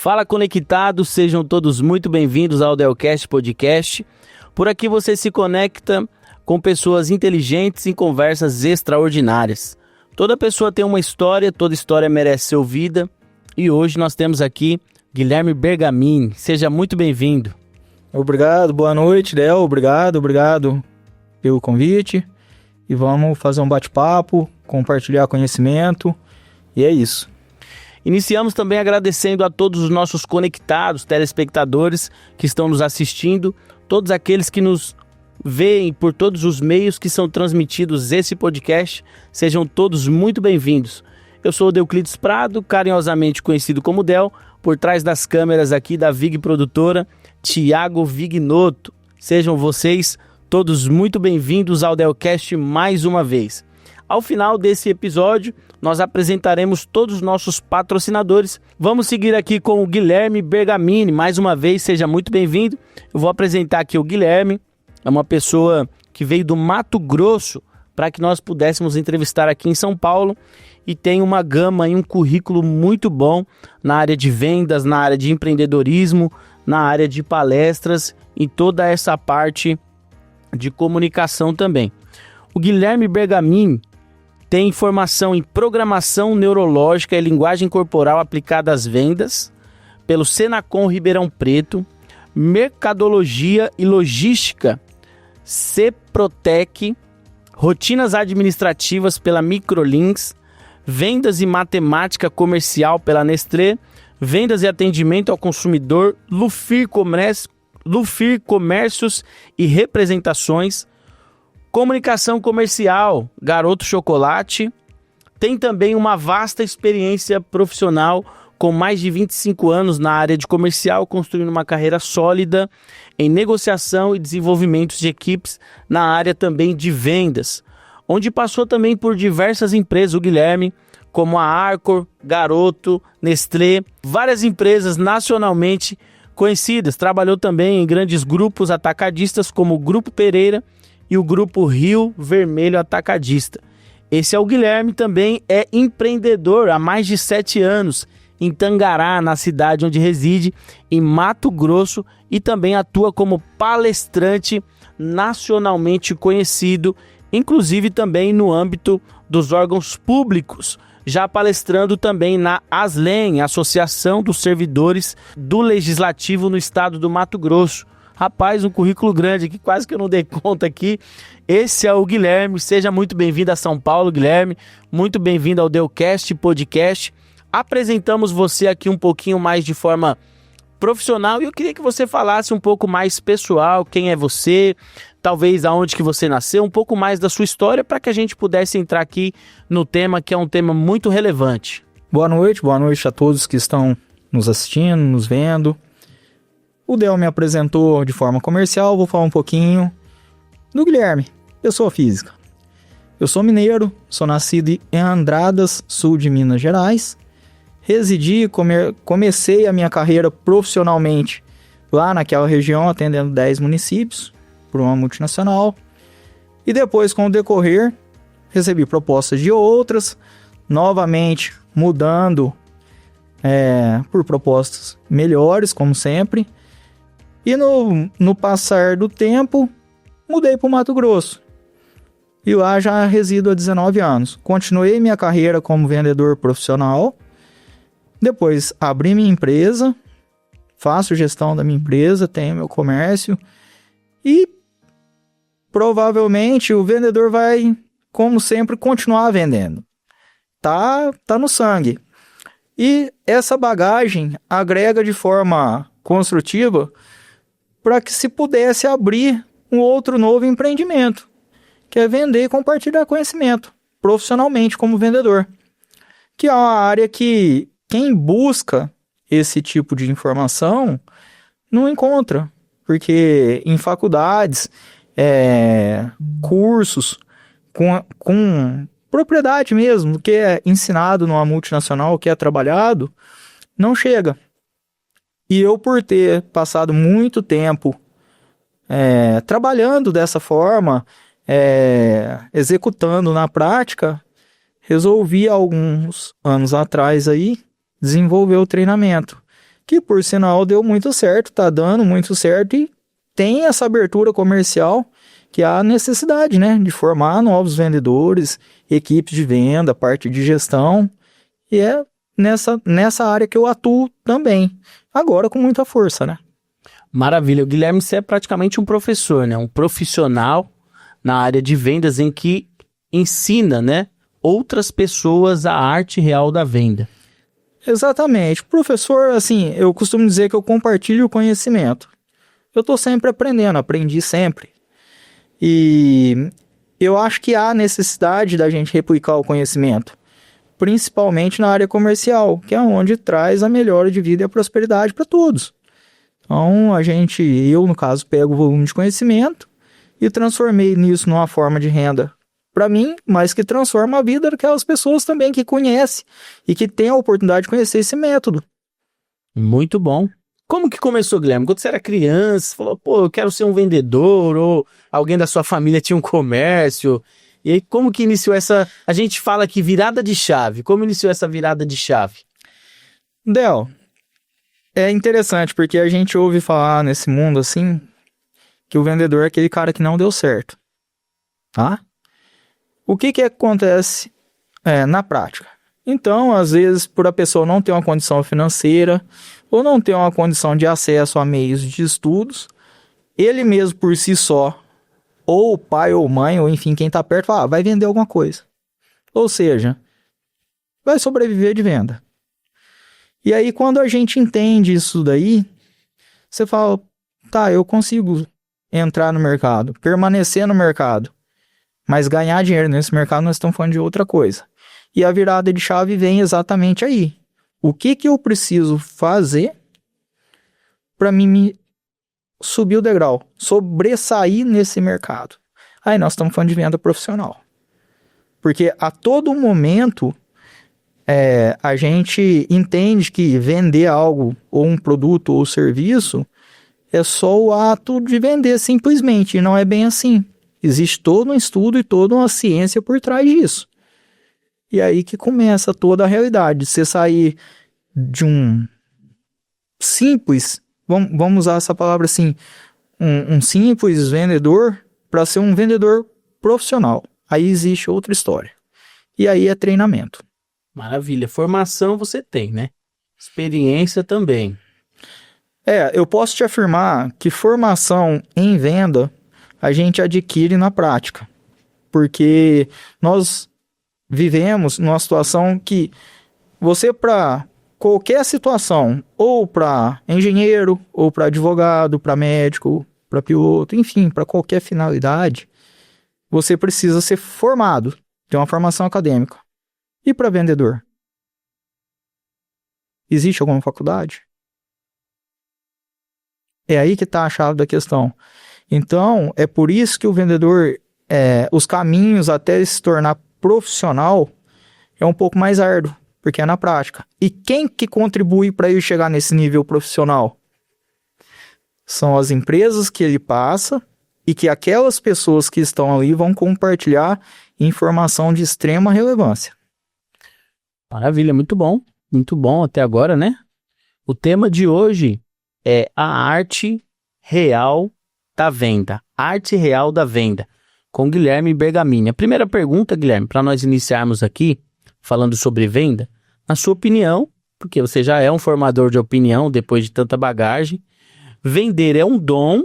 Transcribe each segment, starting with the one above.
Fala conectados, sejam todos muito bem-vindos ao Delcast Podcast. Por aqui você se conecta com pessoas inteligentes em conversas extraordinárias. Toda pessoa tem uma história, toda história merece ser ouvida. E hoje nós temos aqui Guilherme Bergamin. Seja muito bem-vindo. Obrigado, boa noite, Del. Obrigado pelo convite. E vamos fazer um bate-papo, compartilhar conhecimento. E é isso. Iniciamos também agradecendo a todos os nossos conectados, telespectadores que estão nos assistindo, todos aqueles que nos veem por todos os meios que são transmitidos esse podcast. Sejam todos muito bem-vindos. Eu sou o Deuclides Prado, carinhosamente conhecido como Del, por trás das câmeras aqui da Vig Produtora, Thiago Vignoto. Sejam vocês todos muito bem-vindos ao Delcast mais uma vez. Ao final desse episódio, nós apresentaremos todos os nossos patrocinadores. Vamos seguir aqui com o Guilherme Bergamin. Mais uma vez, seja muito bem-vindo. Eu vou apresentar aqui o Guilherme. É uma pessoa que veio do Mato Grosso para que nós pudéssemos entrevistar aqui em São Paulo e tem uma gama e um currículo muito bom na área de vendas, na área de empreendedorismo, na área de palestras e toda essa parte de comunicação também. O Guilherme Bergamin tem formação em programação neurológica e linguagem corporal aplicada às vendas pelo Senacom Ribeirão Preto, mercadologia e logística Ceprotec, rotinas administrativas pela Microlinks, vendas e matemática comercial pela Nestlé, vendas e atendimento ao consumidor, Lufir Comércios e Representações, comunicação comercial, Garoto Chocolate. Tem também uma vasta experiência profissional com mais de 25 anos na área de comercial, construindo uma carreira sólida em negociação e desenvolvimento de equipes na área também de vendas, onde passou também por diversas empresas, o Guilherme, como a Arcor, Garoto, Nestlé, várias empresas nacionalmente conhecidas. Trabalhou também em grandes grupos atacadistas como o Grupo Pereira e o Grupo Rio Vermelho Atacadista. Esse é o Guilherme, também é empreendedor há mais de 7 anos em Tangará, na cidade onde reside, em Mato Grosso, e também atua como palestrante nacionalmente conhecido, inclusive também no âmbito dos órgãos públicos, já palestrando também na ASLEM, Associação dos Servidores do Legislativo no estado do Mato Grosso. Rapaz, um currículo grande aqui, quase que eu não dei conta aqui. Esse é o Guilherme, seja muito bem-vindo a São Paulo, Guilherme. Muito bem-vindo ao Delcast Podcast. Apresentamos você aqui um pouquinho mais de forma profissional e eu queria que você falasse um pouco mais pessoal, quem é você, talvez aonde que você nasceu, um pouco mais da sua história para que a gente pudesse entrar aqui no tema que é um tema muito relevante. Boa noite a todos que estão nos assistindo, nos vendo. O Del me apresentou de forma comercial, vou falar um pouquinho do Guilherme, pessoa física. Eu sou mineiro, sou nascido em Andradas, sul de Minas Gerais. Residi, comecei a minha carreira profissionalmente lá naquela região, atendendo 10 municípios, por uma multinacional. E depois, com o decorrer, recebi propostas de outras, novamente mudando por propostas melhores, como sempre. E no passar do tempo, mudei para o Mato Grosso. E lá já resido há 19 anos. Continuei minha carreira como vendedor profissional. Depois abri minha empresa, faço gestão da minha empresa, tenho meu comércio. E provavelmente o vendedor vai, como sempre, continuar vendendo. Tá no sangue. E essa bagagem agrega de forma construtiva para que se pudesse abrir um outro novo empreendimento, que é vender e compartilhar conhecimento profissionalmente como vendedor, que é uma área que quem busca esse tipo de informação não encontra, porque em faculdades, cursos com propriedade mesmo, que é ensinado numa multinacional, que é trabalhado, não chega. E eu, por ter passado muito tempo trabalhando dessa forma, executando na prática, resolvi alguns anos atrás aí desenvolver o treinamento, que por sinal deu muito certo, tá dando muito certo e tem essa abertura comercial que há necessidade, né, de formar novos vendedores, equipes de venda, parte de gestão, e é nessa área que eu atuo também, agora com muita força, né? Maravilha. O Guilherme, você é praticamente um professor, né? Um profissional na área de vendas em que ensina, né, outras pessoas a arte real da venda. Exatamente. Professor, assim, eu costumo dizer que eu compartilho o conhecimento. Eu estou sempre aprendendo, aprendi sempre. E eu acho que há necessidade da gente replicar o conhecimento, principalmente na área comercial, que é onde traz a melhora de vida e a prosperidade para todos. Então, eu no caso, pego o volume de conhecimento e transformei nisso numa forma de renda para mim, mas que transforma a vida daquelas pessoas também que conhecem e que têm a oportunidade de conhecer esse método. Muito bom. Como que começou, Guilherme? Quando você era criança, você falou, pô, eu quero ser um vendedor, ou alguém da sua família tinha um comércio. E aí, como que iniciou essa... A gente fala que virada de chave. Como iniciou essa virada de chave? Del, é interessante porque a gente ouve falar nesse mundo assim que o vendedor é aquele cara que não deu certo, tá? O que acontece na prática? Então, às vezes, por a pessoa não ter uma condição financeira ou não ter uma condição de acesso a meios de estudos, ele mesmo por si só, ou o pai ou mãe, ou enfim, quem está perto, fala, vai vender alguma coisa. Ou seja, vai sobreviver de venda. E aí, quando a gente entende isso daí, você fala, tá, eu consigo entrar no mercado, permanecer no mercado, mas ganhar dinheiro nesse mercado nós estamos falando de outra coisa. E a virada de chave vem exatamente aí. O que eu preciso fazer para me subir o degrau, sobressair nesse mercado? Aí nós estamos falando de venda profissional. Porque a todo momento a gente entende que vender algo, ou um produto ou serviço, é só o ato de vender simplesmente, e não é bem assim. Existe todo um estudo e toda uma ciência por trás disso. E aí que começa toda a realidade. Você sair de um simples, vamos usar essa palavra assim, um simples vendedor para ser um vendedor profissional. Aí existe outra história. E aí é treinamento. Maravilha. Formação você tem, né? Experiência também. Eu posso te afirmar que formação em venda a gente adquire na prática. Porque nós vivemos numa situação que você, para qualquer situação, ou para engenheiro, ou para advogado, para médico, para piloto, enfim, para qualquer finalidade, você precisa ser formado, ter uma formação acadêmica. E para vendedor? Existe alguma faculdade? É aí que está a chave da questão. Então, é por isso que o vendedor, os caminhos até se tornar profissional é um pouco mais árduo, porque é na prática. E quem que contribui para ele chegar nesse nível profissional? São as empresas que ele passa e que aquelas pessoas que estão ali vão compartilhar informação de extrema relevância. Maravilha, muito bom até agora, né? O tema de hoje é a arte real da venda, arte real da venda, com Guilherme Bergamini. A primeira pergunta, Guilherme, para nós iniciarmos aqui, falando sobre venda, na sua opinião, porque você já é um formador de opinião depois de tanta bagagem, vender é um dom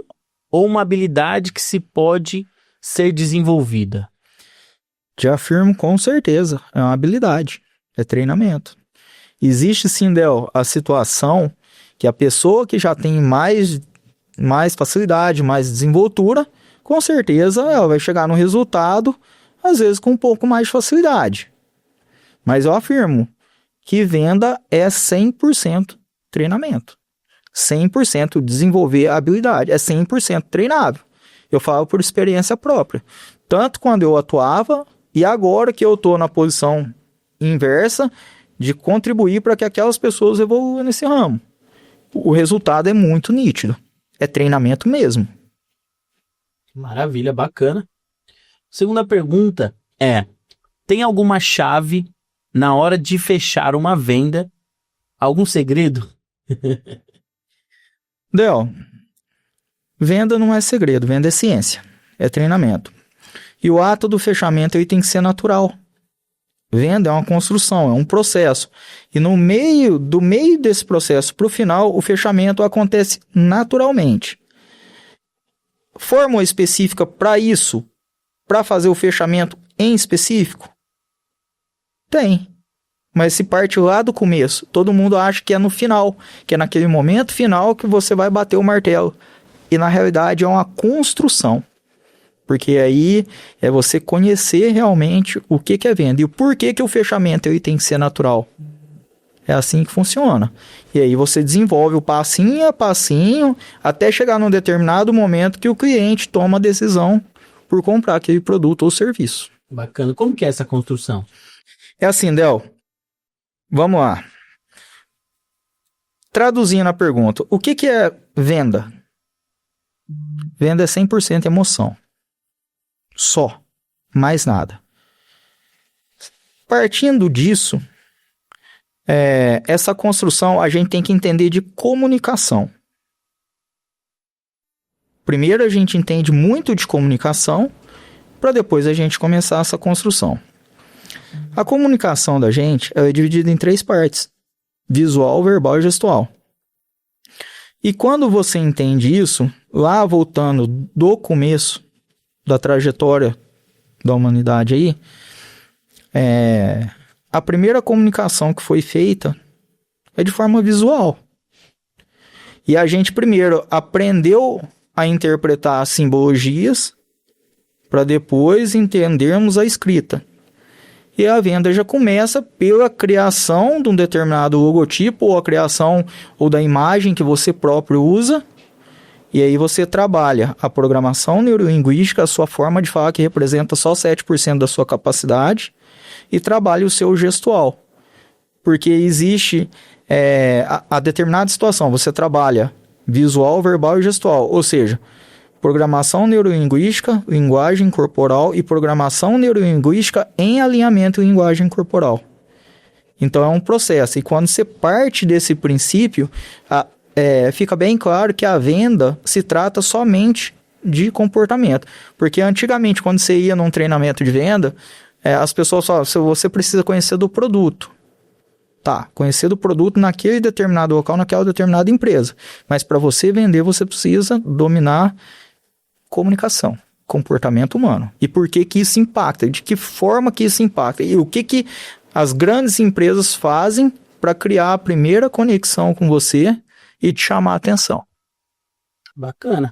ou uma habilidade que se pode ser desenvolvida? Te afirmo com certeza, é uma habilidade, é treinamento. Existe sim, Del, a situação que a pessoa que já tem mais facilidade, mais desenvoltura, com certeza ela vai chegar no resultado, às vezes com um pouco mais de facilidade. Mas eu afirmo que venda é 100% treinamento. 100% desenvolver a habilidade, é 100% treinável. Eu falo por experiência própria. Tanto quando eu atuava e agora que eu estou na posição inversa de contribuir para que aquelas pessoas evoluam nesse ramo. O resultado é muito nítido. É treinamento mesmo. Maravilha, bacana. Segunda pergunta é: tem alguma chave na hora de fechar uma venda? Algum segredo? Del, venda não é segredo, venda é ciência, é treinamento. E o ato do fechamento aí tem que ser natural. Venda é uma construção, é um processo. E no meio desse processo para o final, o fechamento acontece naturalmente. Fórmula específica para isso, para fazer o fechamento em específico? Tem. Mas se parte lá do começo, todo mundo acha que é no final, que é naquele momento final que você vai bater o martelo. E na realidade é uma construção. Porque aí é você conhecer realmente o que é venda e o porquê que o fechamento ele tem que ser natural. É assim que funciona. E aí você desenvolve o passinho a passinho até chegar num determinado momento que o cliente toma a decisão por comprar aquele produto ou serviço. Bacana. Como que é essa construção? É assim, Del. Vamos lá. Traduzindo a pergunta, o que é venda? Venda é 100% emoção. Só. Mais nada. Partindo disso, essa construção a gente tem que entender de comunicação. Primeiro a gente entende muito de comunicação, para depois a gente começar essa construção. A comunicação da gente é dividida em 3 partes: visual, verbal e gestual. E quando você entende isso, lá voltando do começo da trajetória da humanidade aí, a primeira comunicação que foi feita é de forma visual. E a gente primeiro aprendeu a interpretar as simbologias para depois entendermos a escrita. E a venda já começa pela criação de um determinado logotipo ou a criação ou da imagem que você próprio usa. E aí você trabalha a programação neurolinguística, a sua forma de falar que representa só 7% da sua capacidade, e trabalha o seu gestual. Porque existe a determinada situação, você trabalha visual, verbal e gestual, ou seja, programação neurolinguística, linguagem corporal e programação neurolinguística em alinhamento linguagem corporal. Então é um processo, e quando você parte desse princípio, fica bem claro que a venda se trata somente de comportamento. Porque antigamente, quando você ia num treinamento de venda, as pessoas falavam, você precisa conhecer do produto. Tá, conhecer do produto naquele determinado local, naquela determinada empresa. Mas para você vender, você precisa dominar comunicação, comportamento humano. E por que isso impacta? De que forma que isso impacta? E o que as grandes empresas fazem para criar a primeira conexão com você e te chamar a atenção. Bacana.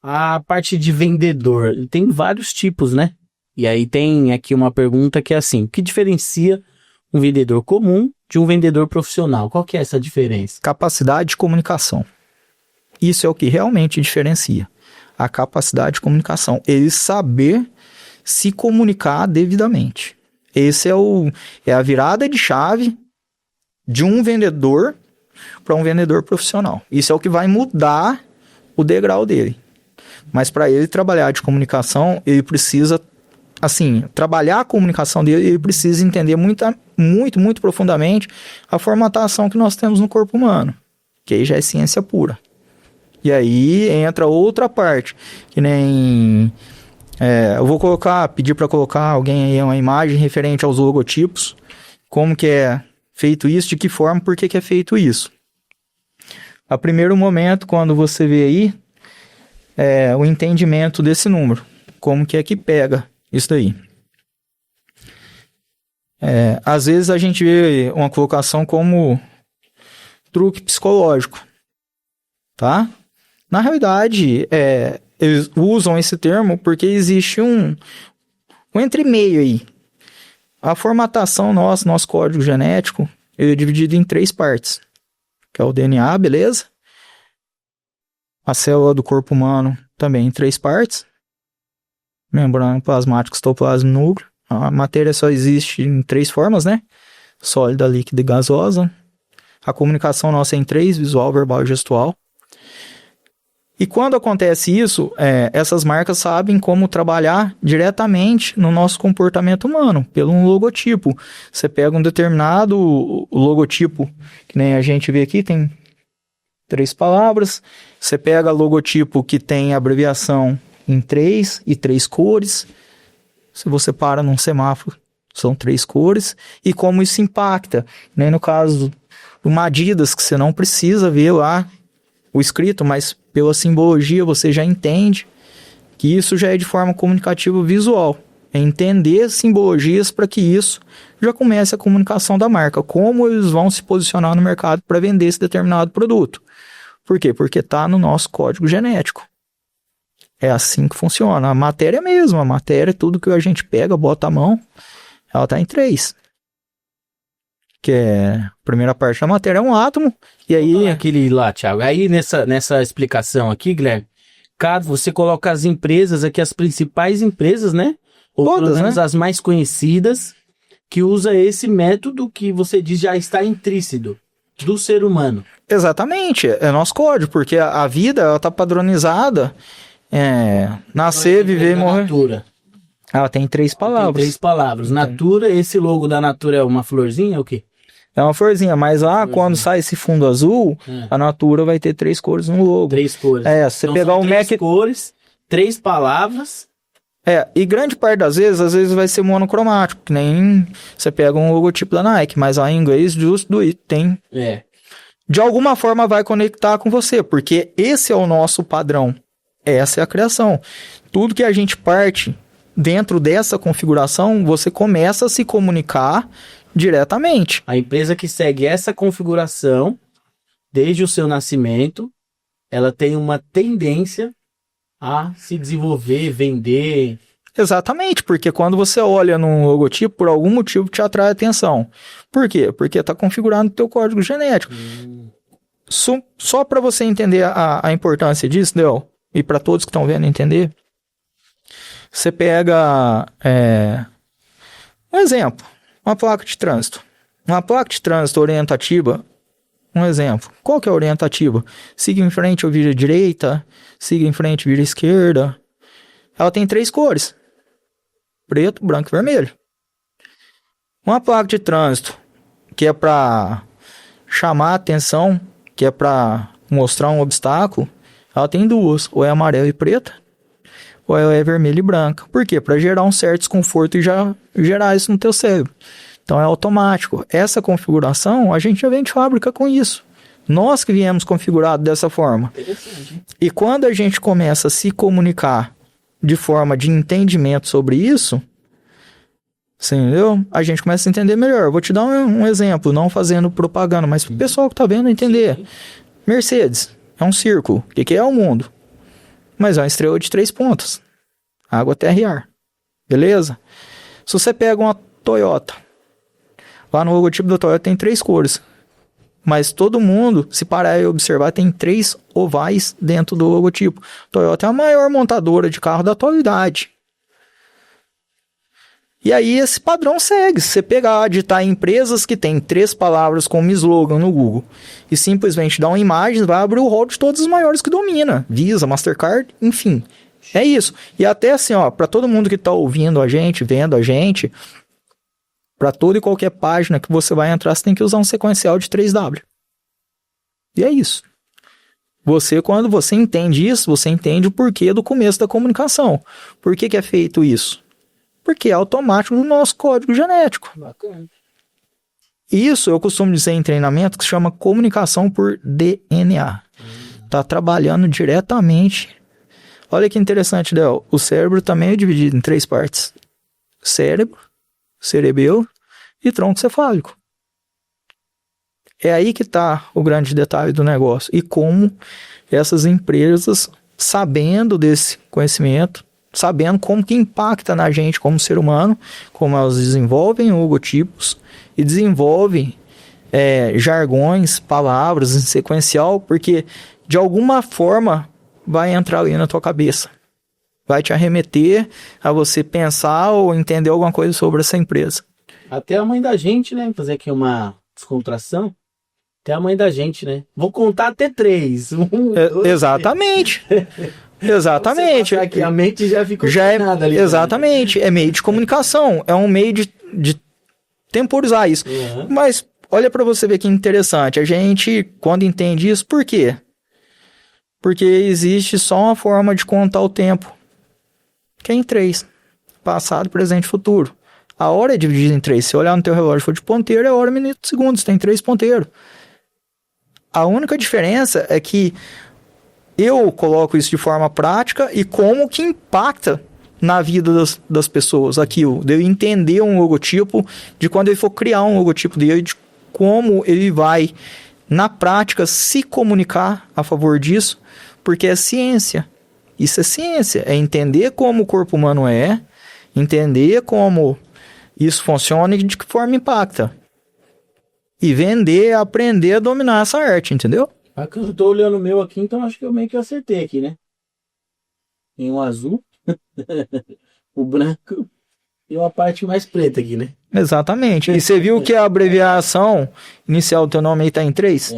A parte de vendedor, tem vários tipos, né? E aí tem aqui uma pergunta que é assim, o que diferencia um vendedor comum de um vendedor profissional? Qual que é essa diferença? Capacidade de comunicação. Isso é o que realmente diferencia. A capacidade de comunicação. Ele saber se comunicar devidamente. Esse é a virada de chave de um vendedor para um vendedor profissional. Isso é o que vai mudar o degrau dele. Mas para ele trabalhar de comunicação, ele precisa, assim, trabalhar a comunicação dele, ele precisa entender muito profundamente a formatação que nós temos no corpo humano, que aí já é ciência pura. E aí entra outra parte, que nem... eu vou pedir para colocar alguém aí uma imagem referente aos logotipos, como que é feito isso, de que forma, por que é feito isso. A primeiro momento, quando você vê aí, o entendimento desse número, como que é que pega isso daí. Às vezes a gente vê uma colocação como truque psicológico, tá? Na realidade, eles usam esse termo porque existe um entre-meio aí. A formatação nosso código genético, ele é dividido em 3 partes, que é o DNA, beleza? A célula do corpo humano também em 3 partes. Membrana plasmática, citoplasma, núcleo. A matéria só existe em 3 formas, né? Sólida, líquida e gasosa. A comunicação nossa é em 3, visual, verbal e gestual. E quando acontece isso, essas marcas sabem como trabalhar diretamente no nosso comportamento humano, pelo um logotipo. Você pega um determinado logotipo, que nem a gente vê aqui, tem 3 palavras. Você pega logotipo que tem abreviação em 3 e 3 cores. Se você para num semáforo, são 3 cores. E como isso impacta, né? No caso do Adidas, que você não precisa ver lá o escrito, mas pela simbologia você já entende que isso já é de forma comunicativa visual. É entender simbologias para que isso já comece a comunicação da marca. Como eles vão se posicionar no mercado para vender esse determinado produto. Por quê? Porque está no nosso código genético. É assim que funciona. A matéria é a mesma. A matéria é tudo que a gente pega, bota a mão. Ela está em 3. Que é a primeira parte da matéria é um átomo. E aí... aquele lá, Thiago. Aí nessa explicação aqui, Guilherme, caso você coloca as empresas aqui, as principais empresas, né? Ou todas, pelo menos né? as mais conhecidas, que usa esse método que você diz já está intrínseco do ser humano. Exatamente, é nosso código, porque a vida ela tá padronizada, nascer, viver e morrer. Natura. Ela tem 3 palavras. Tem 3 palavras. Natura, esse logo da Natura é uma florzinha, é o quê? É uma florzinha, mas lá quando sai esse fundo azul, a Natura vai ter 3 cores no logo. 3 cores. Se você então, pegar o Mac... 3 cores, 3 palavras. E grande parte das vezes, às vezes vai ser monocromático, que nem você pega um logotipo da Nike, mas lá em inglês, just do it, tem... De alguma forma vai conectar com você, porque esse é o nosso padrão. Essa é a criação. Tudo que a gente parte dentro dessa configuração, você começa a se comunicar diretamente. A empresa que segue essa configuração, desde o seu nascimento, ela tem uma tendência a se desenvolver, vender. Exatamente, porque quando você olha num logotipo, por algum motivo te atrai atenção. Por quê? Porque está configurado no teu código genético. Só para você entender a importância disso, Del, e para todos que estão vendo entender, você pega um exemplo, uma placa de trânsito. Uma placa de trânsito orientativa, um exemplo. Qual que é a orientativa? Siga em frente ou vira direita, siga em frente, vira esquerda. Ela tem 3 cores. Preto, branco e vermelho. Uma placa de trânsito que é para chamar a atenção, que é para mostrar um obstáculo, ela tem 2, ou é amarela e preta, ou ela é vermelha e branca. Por quê? Para gerar um certo desconforto e já gerar isso no teu cérebro. Então é automático. Essa configuração, a gente já vem de fábrica com isso. Nós que viemos configurado dessa forma. Interessante. E quando a gente começa a se comunicar de forma de entendimento sobre isso, você entendeu? A gente começa a entender melhor. Vou te dar um exemplo, não fazendo propaganda, mas para o pessoal que está vendo entender. Sim. Mercedes é um círculo. O que é o mundo? Mas é uma estrela de 3 pontas. Água, terra e ar. Beleza? Se você pega uma Toyota, lá no logotipo da Toyota tem 3 cores. Mas todo mundo, se parar e observar, tem 3 ovais dentro do logotipo. Toyota é a maior montadora de carro da atualidade. E aí esse padrão segue. Se você pegar, digitar empresas que tem 3 palavras como slogan no Google e simplesmente dar uma imagem, vai abrir o rol de todos os maiores que domina. Visa, Mastercard, enfim. É isso. E até assim, para todo mundo que está ouvindo a gente, vendo a gente, para toda e qualquer página que você vai entrar, você tem que usar um sequencial de 3W. E é isso. Quando você entende isso, você entende o porquê do começo da comunicação. Por que é feito isso? Porque é automático no nosso código genético. Bacana. Isso eu costumo dizer em treinamento que se chama comunicação por DNA. Está trabalhando diretamente. Olha que interessante, Del. O cérebro também é dividido em 3 partes. Cérebro, cerebelo e tronco cefálico. É aí que está o grande detalhe do negócio. E como essas empresas, sabendo desse conhecimento, sabendo como que impacta na gente como ser humano, como elas desenvolvem logotipos e desenvolvem jargões, palavras em sequencial, porque de alguma forma vai entrar ali na tua cabeça. Vai te arremeter a você pensar ou entender alguma coisa sobre essa empresa. Até a mãe da gente, né? Fazer aqui uma descontração. Até a mãe da gente, né? Vou contar até 3. Exatamente. Exatamente. Aqui, a mente já ficou treinada ali. Exatamente. É meio de comunicação. É um meio de temporizar isso. Uhum. Mas olha para você ver que interessante. A gente, quando entende isso, por quê? Porque existe só uma forma de contar o tempo. Que é em 3. Passado, presente e futuro. A hora é dividida em 3. Se olhar no teu relógio for de ponteiro, é hora, minuto, segundos. Tem 3 ponteiros. A única diferença é que eu coloco isso de forma prática e como que impacta na vida das pessoas aquilo. De eu entender um logotipo, de quando eu for criar um logotipo dele, de como ele vai, na prática, se comunicar a favor disso, porque é ciência. Isso é ciência. É entender como o corpo humano é, entender como isso funciona e de que forma impacta. E vender, aprender a dominar essa arte, entendeu? Eu tô olhando o meu aqui, então acho que eu meio que acertei aqui, né? Tem um azul, o branco e uma parte mais preta aqui, né? Exatamente. E você viu que a abreviação inicial do teu nome aí tá em 3?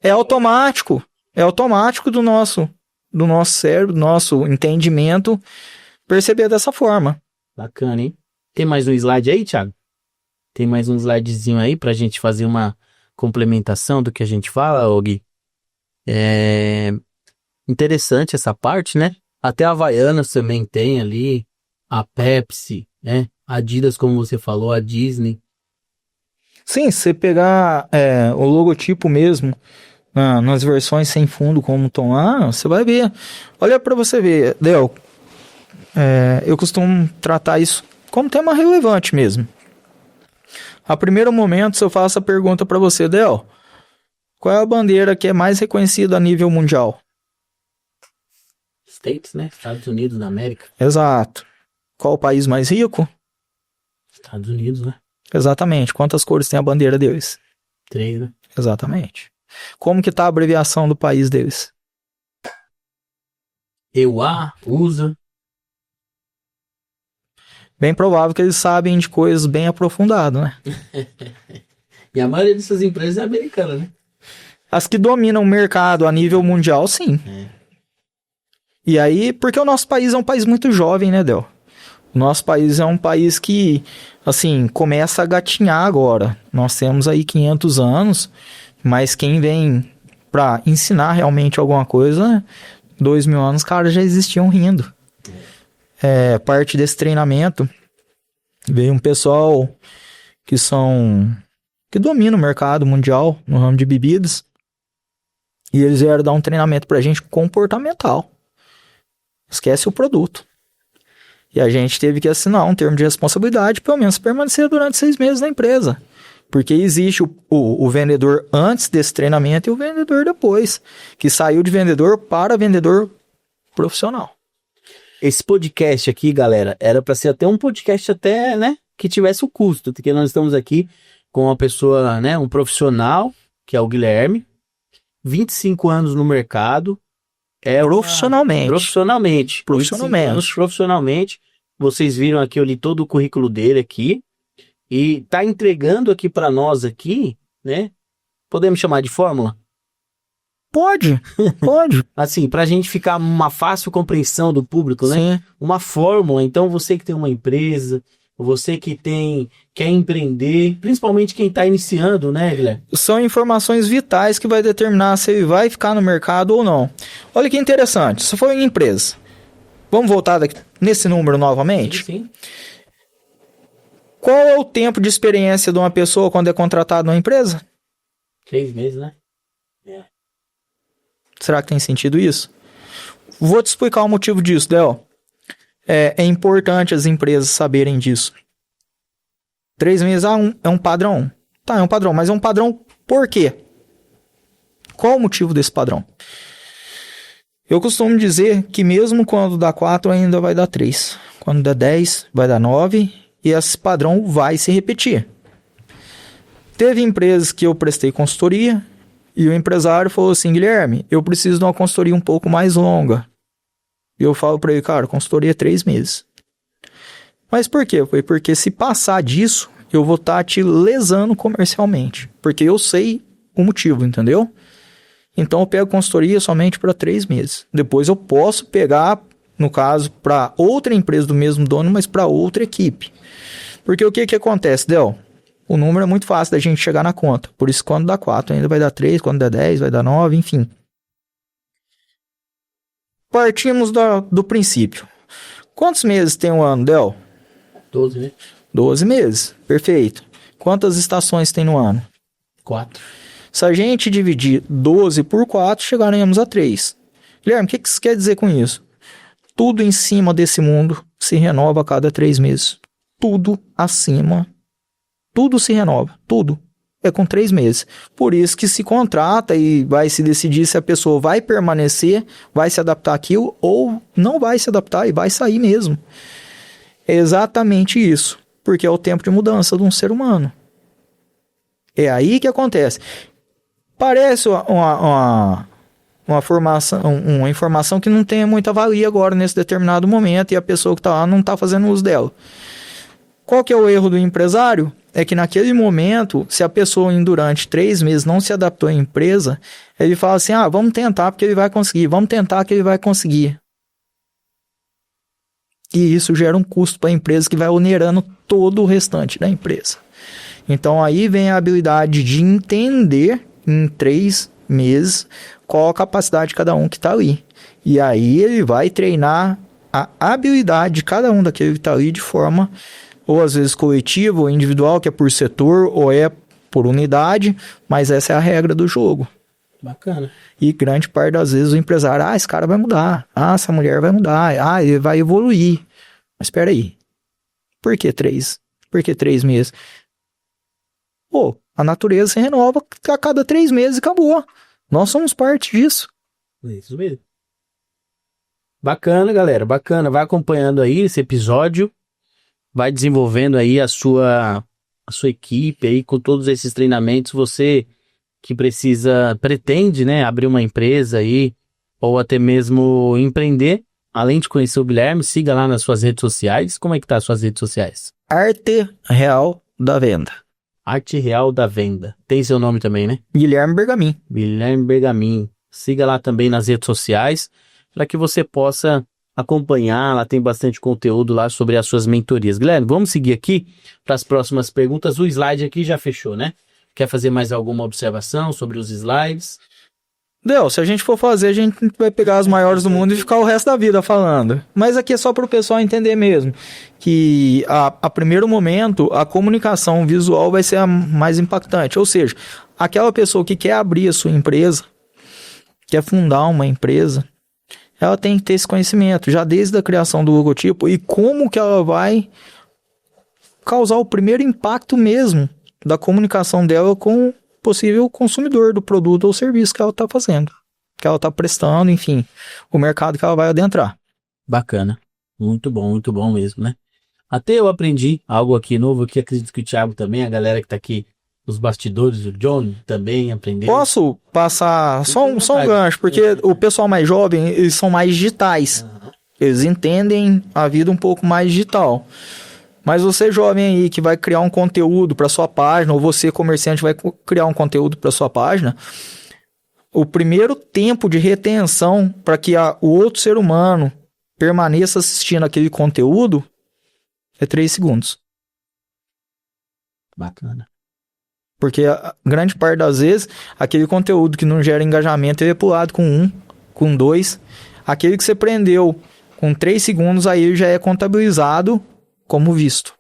É automático. É automático do nosso cérebro, do nosso entendimento, perceber dessa forma. Bacana, hein? Tem mais um slide aí, Thiago? Tem mais um slidezinho aí pra gente fazer uma complementação do que a gente fala, Gui? É interessante essa parte, né? Até a Havaianas também tem ali, a Pepsi, né? A Adidas, como você falou, a Disney. Sim, se você pegar o logotipo mesmo, nas versões sem fundo como estão lá, você vai ver. Olha para você ver, Del, eu costumo tratar isso como tema relevante mesmo. A primeiro momento, se eu faço a pergunta para você, Del, qual é a bandeira que é mais reconhecida a nível mundial? States, né? Estados Unidos da América. Exato. Qual o país mais rico? Estados Unidos, né? Exatamente. Quantas cores tem a bandeira deles? 3, né? Exatamente. Como que tá a abreviação do país deles? EUA, USA. Bem provável que eles sabem de coisas bem aprofundadas, né? E a maioria dessas empresas é americana, né? As que dominam o mercado a nível mundial, sim. E aí, porque o nosso país é um país muito jovem, né, Del? O nosso país é um país que, assim, começa a gatinhar agora. Nós temos aí 500 anos, mas quem vem pra ensinar realmente alguma coisa, 2000 anos, cara, já existiam rindo. Parte desse treinamento, veio um pessoal que domina o mercado mundial no ramo de bebidas, e eles vieram dar um treinamento pra gente comportamental. Esquece o produto. E a gente teve que assinar um termo de responsabilidade, pelo menos permanecer durante 6 meses na empresa. Porque existe o vendedor antes desse treinamento e o vendedor depois, que saiu de vendedor para vendedor profissional. Esse podcast aqui, galera, era para ser até um podcast até, né, que tivesse o custo, porque nós estamos aqui com uma pessoa, né, um profissional, que é o Guilherme, 25 anos no mercado. Profissionalmente. 25 anos profissionalmente. Vocês viram aqui, eu li todo o currículo dele aqui. E tá entregando aqui para nós aqui, né? Podemos chamar de fórmula? Pode. Assim, pra gente ficar uma fácil compreensão do público, né? Sim. Uma fórmula. Então, você que tem uma empresa, você que quer empreender, principalmente quem tá iniciando, né, Guilherme? São informações vitais que vai determinar se ele vai ficar no mercado ou não. Olha que interessante. Se for em empresa, vamos voltar nesse número novamente? Sim. Qual é o tempo de experiência de uma pessoa quando é contratada numa empresa? 3 meses, né? Será que tem sentido isso? Vou te explicar o motivo disso, Del. É importante as empresas saberem disso. 3 meses é um padrão. Tá, é um padrão, mas é um padrão por quê? Qual o motivo desse padrão? Eu costumo dizer que mesmo quando dá 4, ainda vai dar 3. Quando dá 10, vai dar 9, e esse padrão vai se repetir. Teve empresas que eu prestei consultoria, e o empresário falou assim, Guilherme, eu preciso de uma consultoria um pouco mais longa. E eu falo para ele, cara, consultoria é 3 meses. Mas por quê? Foi porque se passar disso, eu vou estar te lesando comercialmente. Porque eu sei o motivo, entendeu? Então eu pego consultoria somente para 3 meses. Depois eu posso pegar, no caso, para outra empresa do mesmo dono, mas para outra equipe. Porque o que acontece, Del? O número é muito fácil da gente chegar na conta. Por isso, quando dá 4, ainda vai dar 3, quando dá 10, vai dar 9, enfim. Partimos do princípio. Quantos meses tem um ano, Del? 12, né? 12 meses, perfeito. Quantas estações tem no ano? 4. Se a gente dividir 12 por 4, chegaremos a 3. Guilherme, o que isso quer dizer com isso? Tudo em cima desse mundo se renova a cada 3 meses. Tudo acima, tudo se renova, tudo. É com 3 meses. Por isso que se contrata e vai se decidir se a pessoa vai permanecer, vai se adaptar àquilo ou não vai se adaptar e vai sair mesmo. É exatamente isso, porque é o tempo de mudança de um ser humano. É aí que acontece. Parece uma informação que não tem muita valia agora nesse determinado momento e a pessoa que está lá não está fazendo uso dela. Qual que é o erro do empresário? É que naquele momento, se a pessoa durante 3 meses não se adaptou à empresa, ele fala assim, vamos tentar porque ele vai conseguir, vamos tentar que ele vai conseguir. E isso gera um custo para a empresa que vai onerando todo o restante da empresa. Então aí vem a habilidade de entender em 3 meses qual a capacidade de cada um que está ali. E aí ele vai treinar a habilidade de cada um daquele que está ali de forma, ou às vezes coletiva, ou individual, que é por setor, ou é por unidade, mas essa é a regra do jogo. Bacana. E grande parte das vezes o empresário, esse cara vai mudar, essa mulher vai mudar, ele vai evoluir. Mas espera aí, por que 3? Por que 3 meses? Pô, a natureza se renova a cada 3 meses e acabou. Nós somos parte disso. É isso mesmo. Bacana, galera, bacana. Vai acompanhando aí esse episódio, vai desenvolvendo aí a sua equipe aí com todos esses treinamentos. Você que pretende, né, abrir uma empresa aí, ou até mesmo empreender, além de conhecer o Guilherme, siga lá nas suas redes sociais. Como é que tá as suas redes sociais? Arte Real da Venda. Arte Real da Venda. Tem seu nome também, né? Guilherme Bergamin. Guilherme Bergamin. Siga lá também nas redes sociais, para que você possa acompanhar. Lá tem bastante conteúdo lá sobre as suas mentorias. Guilherme, vamos seguir aqui para as próximas perguntas. O slide aqui já fechou, né? Quer fazer mais alguma observação sobre os slides? Del, se a gente for fazer, a gente vai pegar as maiores do mundo e ficar o resto da vida falando. Mas aqui é só para o pessoal entender mesmo que a primeiro momento a comunicação visual vai ser a mais impactante. Ou seja, aquela pessoa que quer abrir a sua empresa, quer fundar uma empresa, ela tem que ter esse conhecimento, já desde a criação do logotipo e como que ela vai causar o primeiro impacto mesmo da comunicação dela com possível consumidor do produto ou serviço que ela está fazendo, que ela está prestando, enfim, o mercado que ela vai adentrar. Bacana, muito bom mesmo, né? Até eu aprendi algo aqui novo, que acredito que o Thiago também, a galera que está aqui nos bastidores, o John também aprendeu. Posso passar só um gancho, porque o pessoal mais jovem, eles são mais digitais, eles entendem a vida um pouco mais digital. Mas você jovem aí que vai criar um conteúdo para sua página, ou você comerciante vai criar um conteúdo para sua página, o primeiro tempo de retenção para que o outro ser humano permaneça assistindo aquele conteúdo é 3 segundos. Bacana. Porque a grande parte das vezes, aquele conteúdo que não gera engajamento ele é pulado com 1, com 2. Aquele que você prendeu com 3 segundos, aí já é contabilizado como visto.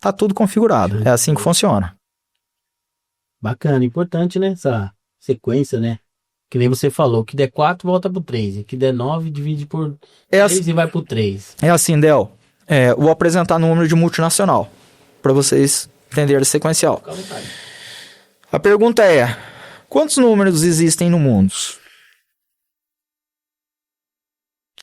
Tá tudo configurado. É assim que funciona. Bacana, importante, né? Essa sequência, né? Que nem você falou, que der 4 volta pro 3, que der 9 divide por 3 e vai pro 3. É assim, Del. Vou apresentar número de multinacional para vocês entenderem sequencial. A pergunta é: quantos números existem no mundo?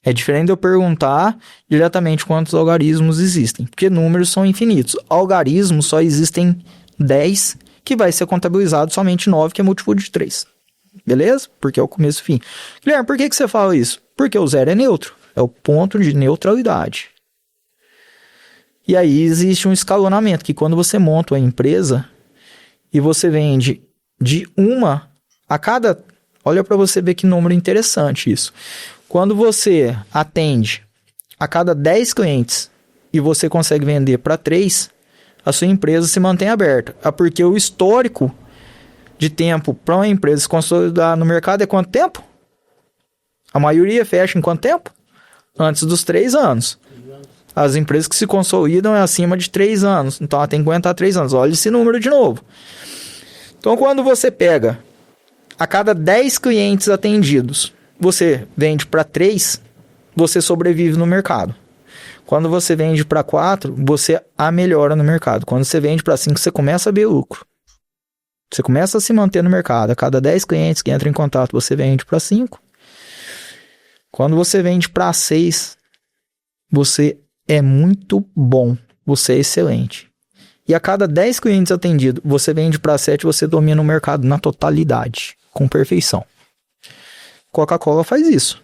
É diferente de eu perguntar diretamente quantos algarismos existem, porque números são infinitos. Algarismos só existem 10, que vai ser contabilizado somente 9, que é múltiplo de 3. Beleza? Porque é o começo e o fim. Guilherme, por que você fala isso? Porque o zero é neutro. É o ponto de neutralidade. E aí existe um escalonamento, que quando você monta uma empresa e você vende de uma a cada... Olha para você ver que número interessante isso. Quando você atende a cada 10 clientes e você consegue vender para 3, a sua empresa se mantém aberta. Porque o histórico de tempo para uma empresa se consolidar no mercado é quanto tempo? A maioria fecha em quanto tempo? Antes dos 3 anos. As empresas que se consolidam é acima de 3 anos. Então ela tem que aguentar 3 anos. Olha esse número de novo. Então quando você pega a cada 10 clientes atendidos, você vende para 3, você sobrevive no mercado. Quando você vende para 4, você melhora no mercado. Quando você vende para 5, você começa a ver lucro. Você começa a se manter no mercado. A cada 10 clientes que entram em contato, você vende para 5. Quando você vende para 6, você é muito bom. Você é excelente. E a cada 10 clientes atendidos, você vende para 7, você domina o mercado na totalidade, com perfeição. Coca-Cola faz isso.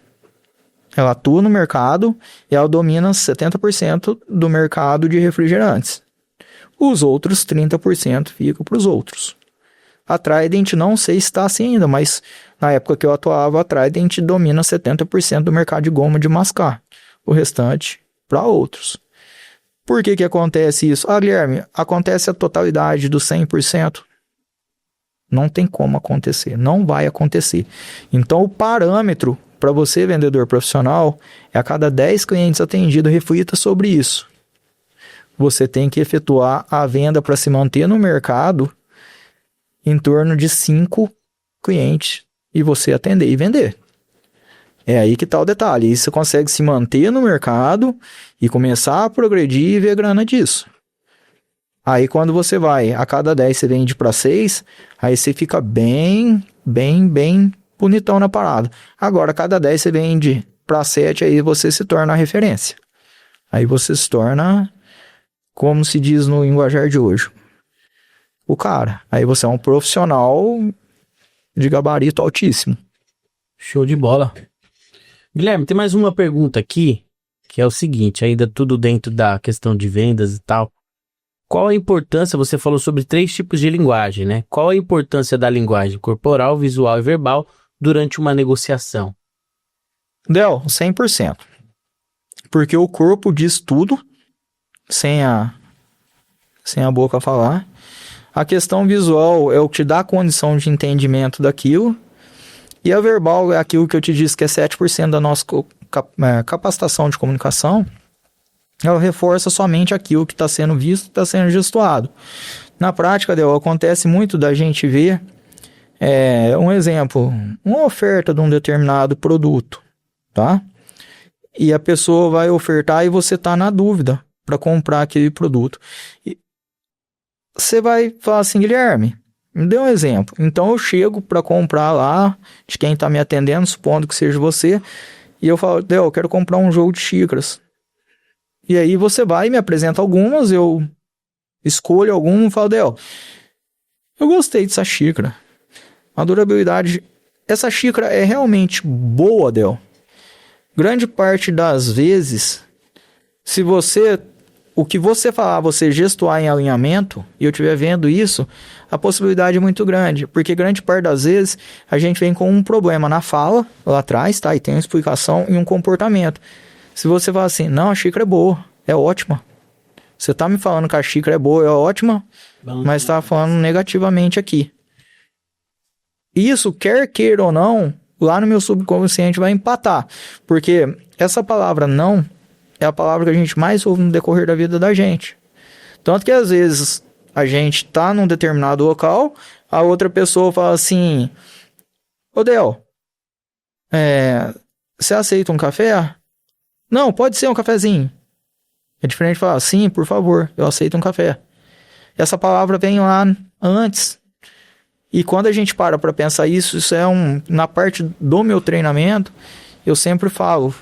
Ela atua no mercado e ela domina 70% do mercado de refrigerantes. Os outros 30% ficam para os outros. A Trident não sei se está assim ainda, mas na época que eu atuava, a Trident domina 70% do mercado de goma de mascar. O restante para outros. Por que acontece isso? Guilherme, acontece a totalidade dos 100%? Não tem como acontecer, não vai acontecer. Então o parâmetro para você, vendedor profissional, é a cada 10 clientes atendidos, reflita sobre isso. Você tem que efetuar a venda para se manter no mercado em torno de 5 clientes e você atender e vender. É aí que está o detalhe. Aí você consegue se manter no mercado e começar a progredir e ver grana disso. Aí quando você vai, a cada 10 você vende para 6, aí você fica bem bonitão na parada. Agora, a cada 10 você vende para 7, aí você se torna a referência. Aí você se torna, como se diz no linguajar de hoje, o cara. Aí você é um profissional de gabarito altíssimo. Show de bola. Guilherme, tem mais uma pergunta aqui, que é o seguinte, ainda tudo dentro da questão de vendas e tal. Qual a importância, você falou sobre 3 tipos de linguagem, né? Qual a importância da linguagem corporal, visual e verbal durante uma negociação? Del, 100%. Porque o corpo diz tudo, sem a boca falar. A questão visual é o que te dá a condição de entendimento daquilo. E a verbal é aquilo que eu te disse que é 7% da nossa capacitação de comunicação. Ela reforça somente aquilo que está sendo visto, está sendo gestuado. Na prática, Del, acontece muito da gente ver, um exemplo, uma oferta de um determinado produto, tá? E a pessoa vai ofertar e você está na dúvida para comprar aquele produto. E você vai falar assim, Guilherme, me dê um exemplo. Então eu chego para comprar lá, de quem está me atendendo, supondo que seja você, e eu falo, Del, eu quero comprar um jogo de xícaras. E aí você vai e me apresenta algumas, eu escolho alguma e falo, Del, eu gostei dessa xícara. A durabilidade... Essa xícara é realmente boa, Del. Grande parte das vezes, se você... O que você falar, você gestuar em alinhamento, e eu estiver vendo isso, a possibilidade é muito grande. Porque grande parte das vezes, a gente vem com um problema na fala, lá atrás, tá? E tem uma explicação e um comportamento. Se você falar assim, não, a xícara é boa, é ótima. Você tá me falando que a xícara é boa, é ótima, mas tá falando negativamente aqui. Isso, quer queira ou não, lá no meu subconsciente vai empatar. Porque essa palavra não é a palavra que a gente mais ouve no decorrer da vida da gente. Tanto que às vezes a gente tá num determinado local, a outra pessoa fala assim, ô Del, você aceita um café? Não, pode ser um cafezinho. É diferente de falar, sim, por favor, eu aceito um café. Essa palavra vem lá antes. E quando a gente para pensar isso é na parte do meu treinamento, eu sempre falo,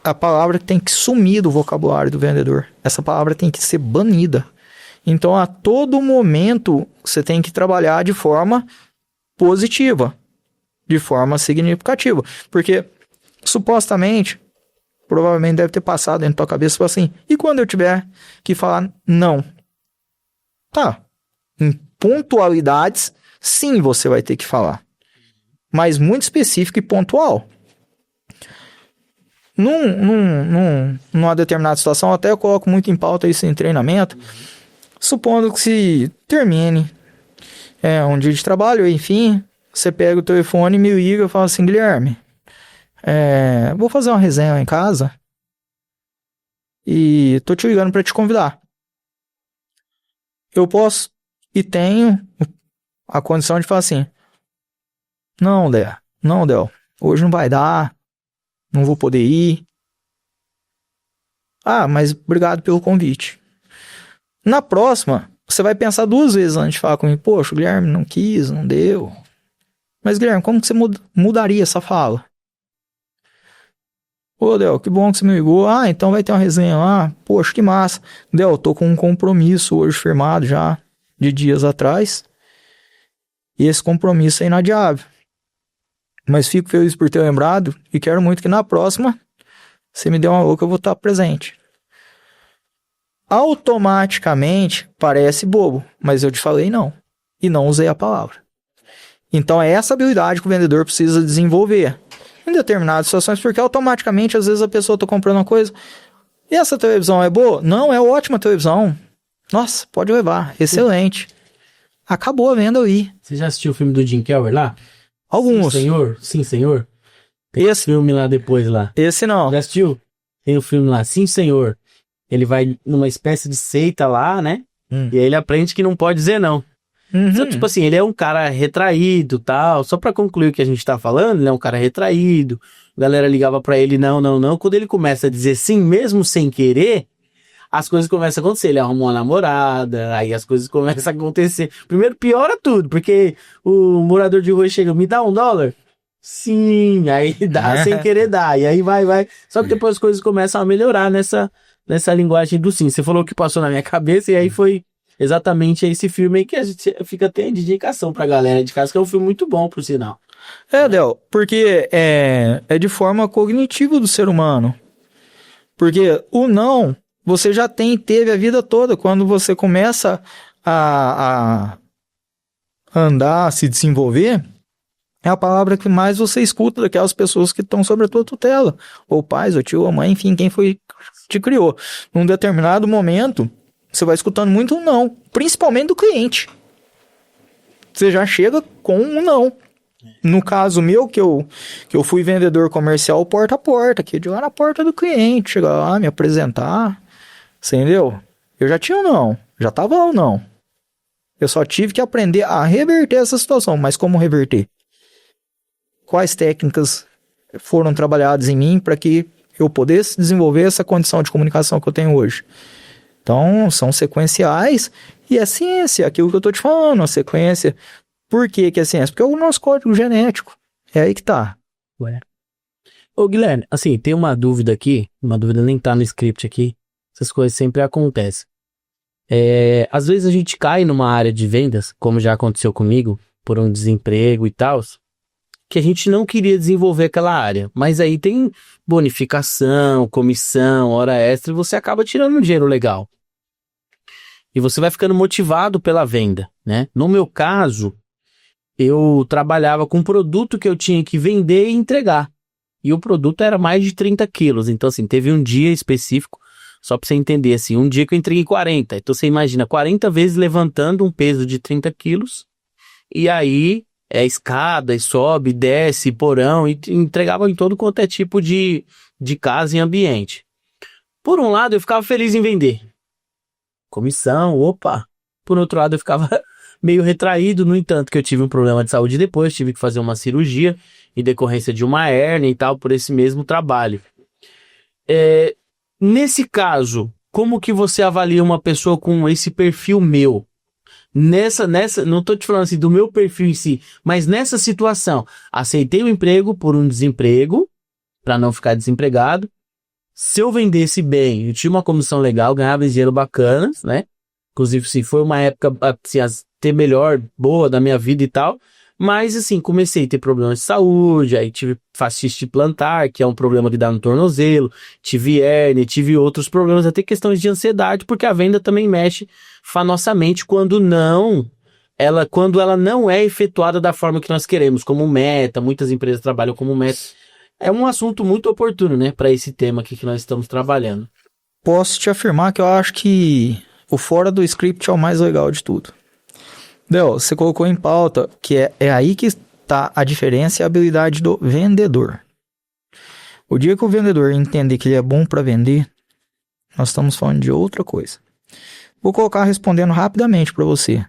a palavra tem que sumir do vocabulário do vendedor. Essa palavra tem que ser banida. Então, a todo momento, você tem que trabalhar de forma positiva, de forma significativa. Porque, supostamente, provavelmente deve ter passado dentro da tua cabeça, tipo assim, e quando eu tiver que falar não? Tá, em pontualidades, sim, você vai ter que falar, mas muito específico e pontual. Numa determinada situação, até eu coloco muito em pauta isso em treinamento, supondo que se termine um dia de trabalho, enfim, você pega o telefone, me liga e fala assim, Guilherme, vou fazer uma resenha em casa e tô te ligando para te convidar. Eu posso e tenho a condição de falar assim, não, Del, hoje não vai dar, não vou poder ir. Ah, mas obrigado pelo convite. Na próxima, você vai pensar 2 vezes antes de falar comigo. Poxa, o Guilherme não quis, não deu. Mas, Guilherme, como que você mudaria essa fala? Ô, Del, que bom que você me ligou. Ah, então vai ter uma resenha lá. Poxa, que massa. Del, tô com um compromisso hoje firmado já, de dias atrás. E esse compromisso é inadiável. Mas fico feliz por ter lembrado e quero muito que na próxima você me dê uma louca, eu vou estar presente. Automaticamente parece bobo, mas eu te falei não. E não usei a palavra. Então é essa habilidade que o vendedor precisa desenvolver em determinadas situações, porque automaticamente às vezes a pessoa está comprando uma coisa. E essa televisão é boa? Não, é ótima televisão. Nossa, pode levar, excelente. Acabou a venda aí. Você já assistiu o filme do Jim Carrey lá? Alguns. Sim, senhor. Sim, senhor. Tem esse filme lá depois lá. Esse não. Já assistiu? Tem o filme lá, Sim, senhor. Ele vai numa espécie de seita lá, né? E aí ele aprende que não pode dizer não. Então, tipo assim, ele é um cara retraído, tal. Só pra concluir o que a gente tá falando, ele é um cara retraído. A galera ligava pra ele, não, não, não. Quando ele começa a dizer sim, mesmo sem querer, as coisas começam a acontecer. Ele arruma uma namorada, aí as coisas começam a acontecer. Primeiro piora tudo, porque o morador de rua chega, me dá $1? Sim, aí dá sem querer dar. E aí vai. Só que depois as coisas começam a melhorar nessa linguagem do sim. Você falou que passou na minha cabeça e aí foi exatamente esse filme aí que a gente fica até de indicação pra galera de casa, que é um filme muito bom, por sinal. Del, porque é de forma cognitiva do ser humano. Porque o não, você já teve a vida toda. Quando você começa a andar, a se desenvolver, é a palavra que mais você escuta daquelas pessoas que estão sobre a tua tutela. Ou pais, ou tio, ou mãe, enfim, quem foi te criou. Num determinado momento, você vai escutando muito um não, principalmente do cliente. Você já chega com um não. No caso meu, que eu fui vendedor comercial porta a porta, que de lá na porta do cliente, chegar lá, me apresentar, você entendeu? Eu já tinha um não, já tava lá um não. Eu só tive que aprender a reverter essa situação, mas como reverter? Quais técnicas foram trabalhadas em mim para que eu pudesse desenvolver essa condição de comunicação que eu tenho hoje? Então, são sequenciais e é ciência, aquilo que eu tô te falando, a sequência. Por que é ciência? Porque é o nosso código genético. É aí que tá. Ué. Ô, Guilherme, assim, tem uma dúvida aqui, uma dúvida nem tá no script aqui, essas coisas sempre acontecem. Às vezes a gente cai numa área de vendas, como já aconteceu comigo, por um desemprego e tal, que a gente não queria desenvolver aquela área, mas aí tem bonificação, comissão, hora extra, e você acaba tirando um dinheiro legal. E você vai ficando motivado pela venda, né? No meu caso, eu trabalhava com um produto que eu tinha que vender e entregar. E o produto era mais de 30 quilos. Então, assim, teve um dia específico, só pra você entender, assim, um dia que eu entreguei 40. Então, você imagina, 40 vezes levantando um peso de 30 quilos. E aí, escada, e sobe, desce, porão, e entregava em todo quanto é tipo de casa e ambiente. Por um lado, eu ficava feliz em vender. Comissão, opa. Por outro lado, eu ficava meio retraído, no entanto, que eu tive um problema de saúde depois, tive que fazer uma cirurgia em decorrência de uma hérnia e tal, por esse mesmo trabalho. Nesse caso, como que você avalia uma pessoa com esse perfil meu? Nessa, não tô te falando assim do meu perfil em si, mas nessa situação, aceitei o emprego por um desemprego, para não ficar desempregado. Se eu vendesse bem, eu tinha uma comissão legal, ganhava dinheiro bacana, né? Inclusive, se foi uma época assim, até melhor, boa da minha vida e tal, Mas, assim, comecei a ter problemas de saúde, aí tive fascite plantar, que é um problema que dá no tornozelo, tive hérnia, tive outros problemas, até questões de ansiedade, porque a venda também mexe fanosamente quando ela não é efetuada da forma que nós queremos, como meta, muitas empresas trabalham como meta. É um assunto muito oportuno, né, para esse tema aqui que nós estamos trabalhando. Posso te afirmar que eu acho que o fora do script é o mais legal de tudo. Del, você colocou em pauta que é aí que está a diferença e a habilidade do vendedor. O dia que o vendedor entender que ele é bom para vender, nós estamos falando de outra coisa. Vou colocar respondendo rapidamente para você.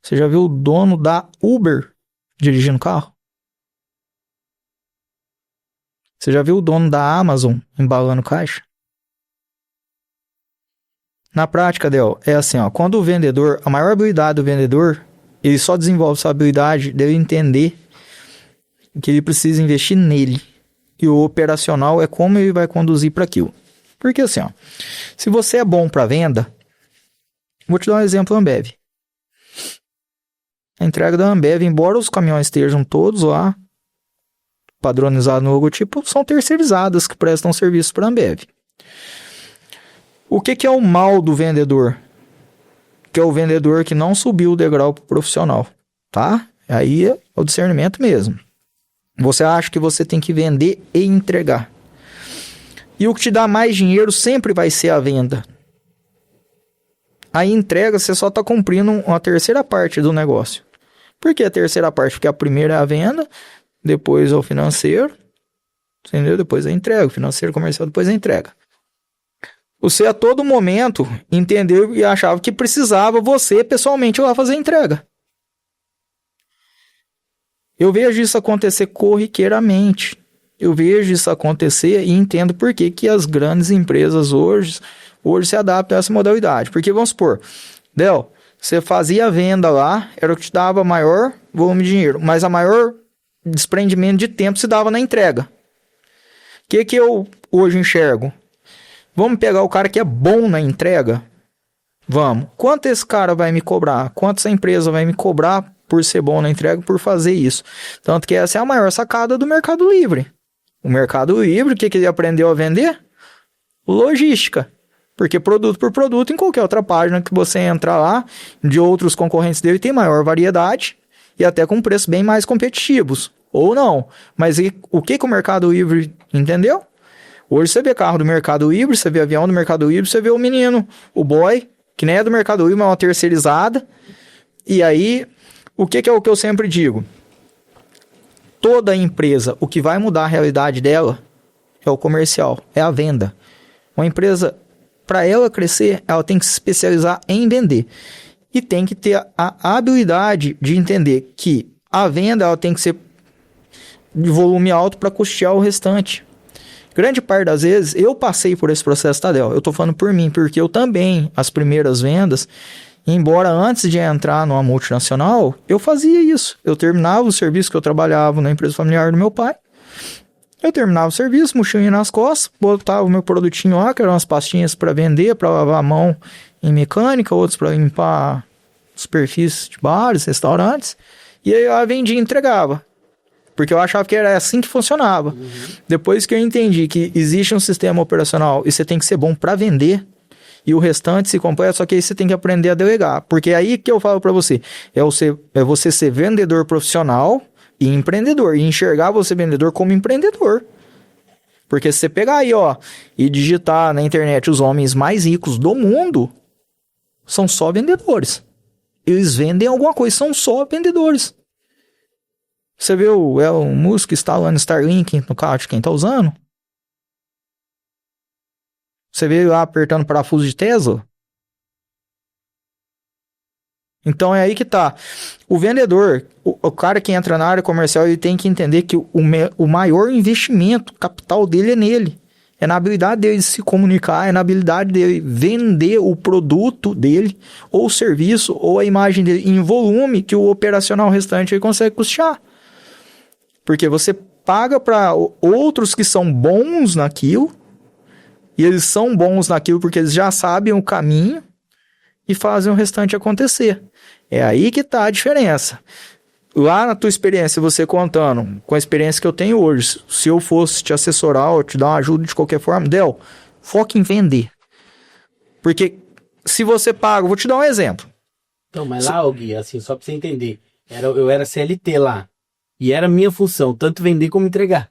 Você já viu o dono da Uber dirigindo carro? Você já viu o dono da Amazon embalando caixa? Na prática, Del, é assim, ó, quando o vendedor, a maior habilidade do vendedor, ele só desenvolve essa habilidade dele entender que ele precisa investir nele. E o operacional é como ele vai conduzir para aquilo. Porque assim, ó, se você é bom para venda, vou te dar um exemplo Ambev. A entrega da Ambev, embora os caminhões estejam todos lá, padronizados no logotipo, são terceirizadas que prestam serviço para a Ambev. O que é o mal do vendedor? Que é o vendedor que não subiu o degrau pro profissional, tá? Aí é o discernimento mesmo. Você acha que você tem que vender e entregar. E o que te dá mais dinheiro sempre vai ser a venda. A entrega, você só está cumprindo uma terceira parte do negócio. Por que a terceira parte? Porque a primeira é a venda, depois é o financeiro, entendeu? Depois é a entrega, o financeiro, comercial, depois é a entrega. Você a todo momento entendeu e achava que precisava você pessoalmente ir lá fazer a entrega. Eu vejo isso acontecer corriqueiramente. Eu vejo isso acontecer e entendo por que as grandes empresas hoje se adaptam a essa modalidade. Porque vamos supor, Del, você fazia a venda lá, era o que te dava maior volume de dinheiro, mas a maior desprendimento de tempo se dava na entrega. O que eu hoje enxergo? Vamos pegar o cara que é bom na entrega? Vamos. Quanto esse cara vai me cobrar? Quanto essa empresa vai me cobrar por ser bom na entrega, por fazer isso? Tanto que essa é a maior sacada do Mercado Livre. O Mercado Livre, o que ele aprendeu a vender? Logística. Porque produto por produto, em qualquer outra página que você entrar lá, de outros concorrentes dele, tem maior variedade e até com preços bem mais competitivos. Ou não. Mas o que o Mercado Livre entendeu? Hoje você vê carro do Mercado Livre, você vê avião do Mercado Livre, você vê o menino, o boy, que nem é do Mercado Livre, mas é uma terceirizada. E aí, o que é o que eu sempre digo? Toda empresa, o que vai mudar a realidade dela é o comercial, é a venda. Uma empresa, para ela crescer, ela tem que se especializar em vender. E tem que ter a habilidade de entender que a venda ela tem que ser de volume alto para custear o restante. Grande parte das vezes, eu passei por esse processo, Tadel. Eu tô falando por mim, porque eu também, as primeiras vendas, embora antes de entrar numa multinacional, eu fazia isso. Eu terminava o serviço que eu trabalhava na empresa familiar do meu pai. Eu terminava o serviço, mochilinha nas costas, botava o meu produtinho lá, que eram umas pastinhas para vender, para lavar a mão em mecânica, outros para limpar superfícies de bares, restaurantes. E aí eu vendia e entregava. Porque eu achava que era assim que funcionava. Depois que eu entendi que existe um sistema operacional e você tem que ser bom para vender, e o restante se completa, só que aí você tem que aprender a delegar. Porque é aí que eu falo para você, é você ser vendedor profissional e empreendedor, e enxergar você vendedor como empreendedor. Porque se você pegar aí, ó, e digitar na internet os homens mais ricos do mundo, são só vendedores. Eles vendem alguma coisa, são só vendedores. Você vê o Elon Musk instalando Starlink no carro de quem tá usando? Você vê lá apertando parafuso de Tesla? Então é aí que tá. O vendedor, o cara que entra na área comercial, ele tem que entender que o maior investimento capital dele é nele. É na habilidade dele de se comunicar, é na habilidade dele vender o produto dele, ou o serviço, ou a imagem dele em volume que o operacional restante ele consegue custear. Porque você paga para outros que são bons naquilo, e eles são bons naquilo porque eles já sabem o caminho e fazem o restante acontecer. É aí que está a diferença. lá na tua experiência, você contando, com a experiência que eu tenho hoje, se eu fosse te assessorar ou te dar uma ajuda de qualquer forma, Del, foca em vender. Porque se você paga, vou te dar um exemplo. Então, mas lá, Gui, assim, só pra você entender, eu era CLT lá, e era minha função, tanto vender como entregar.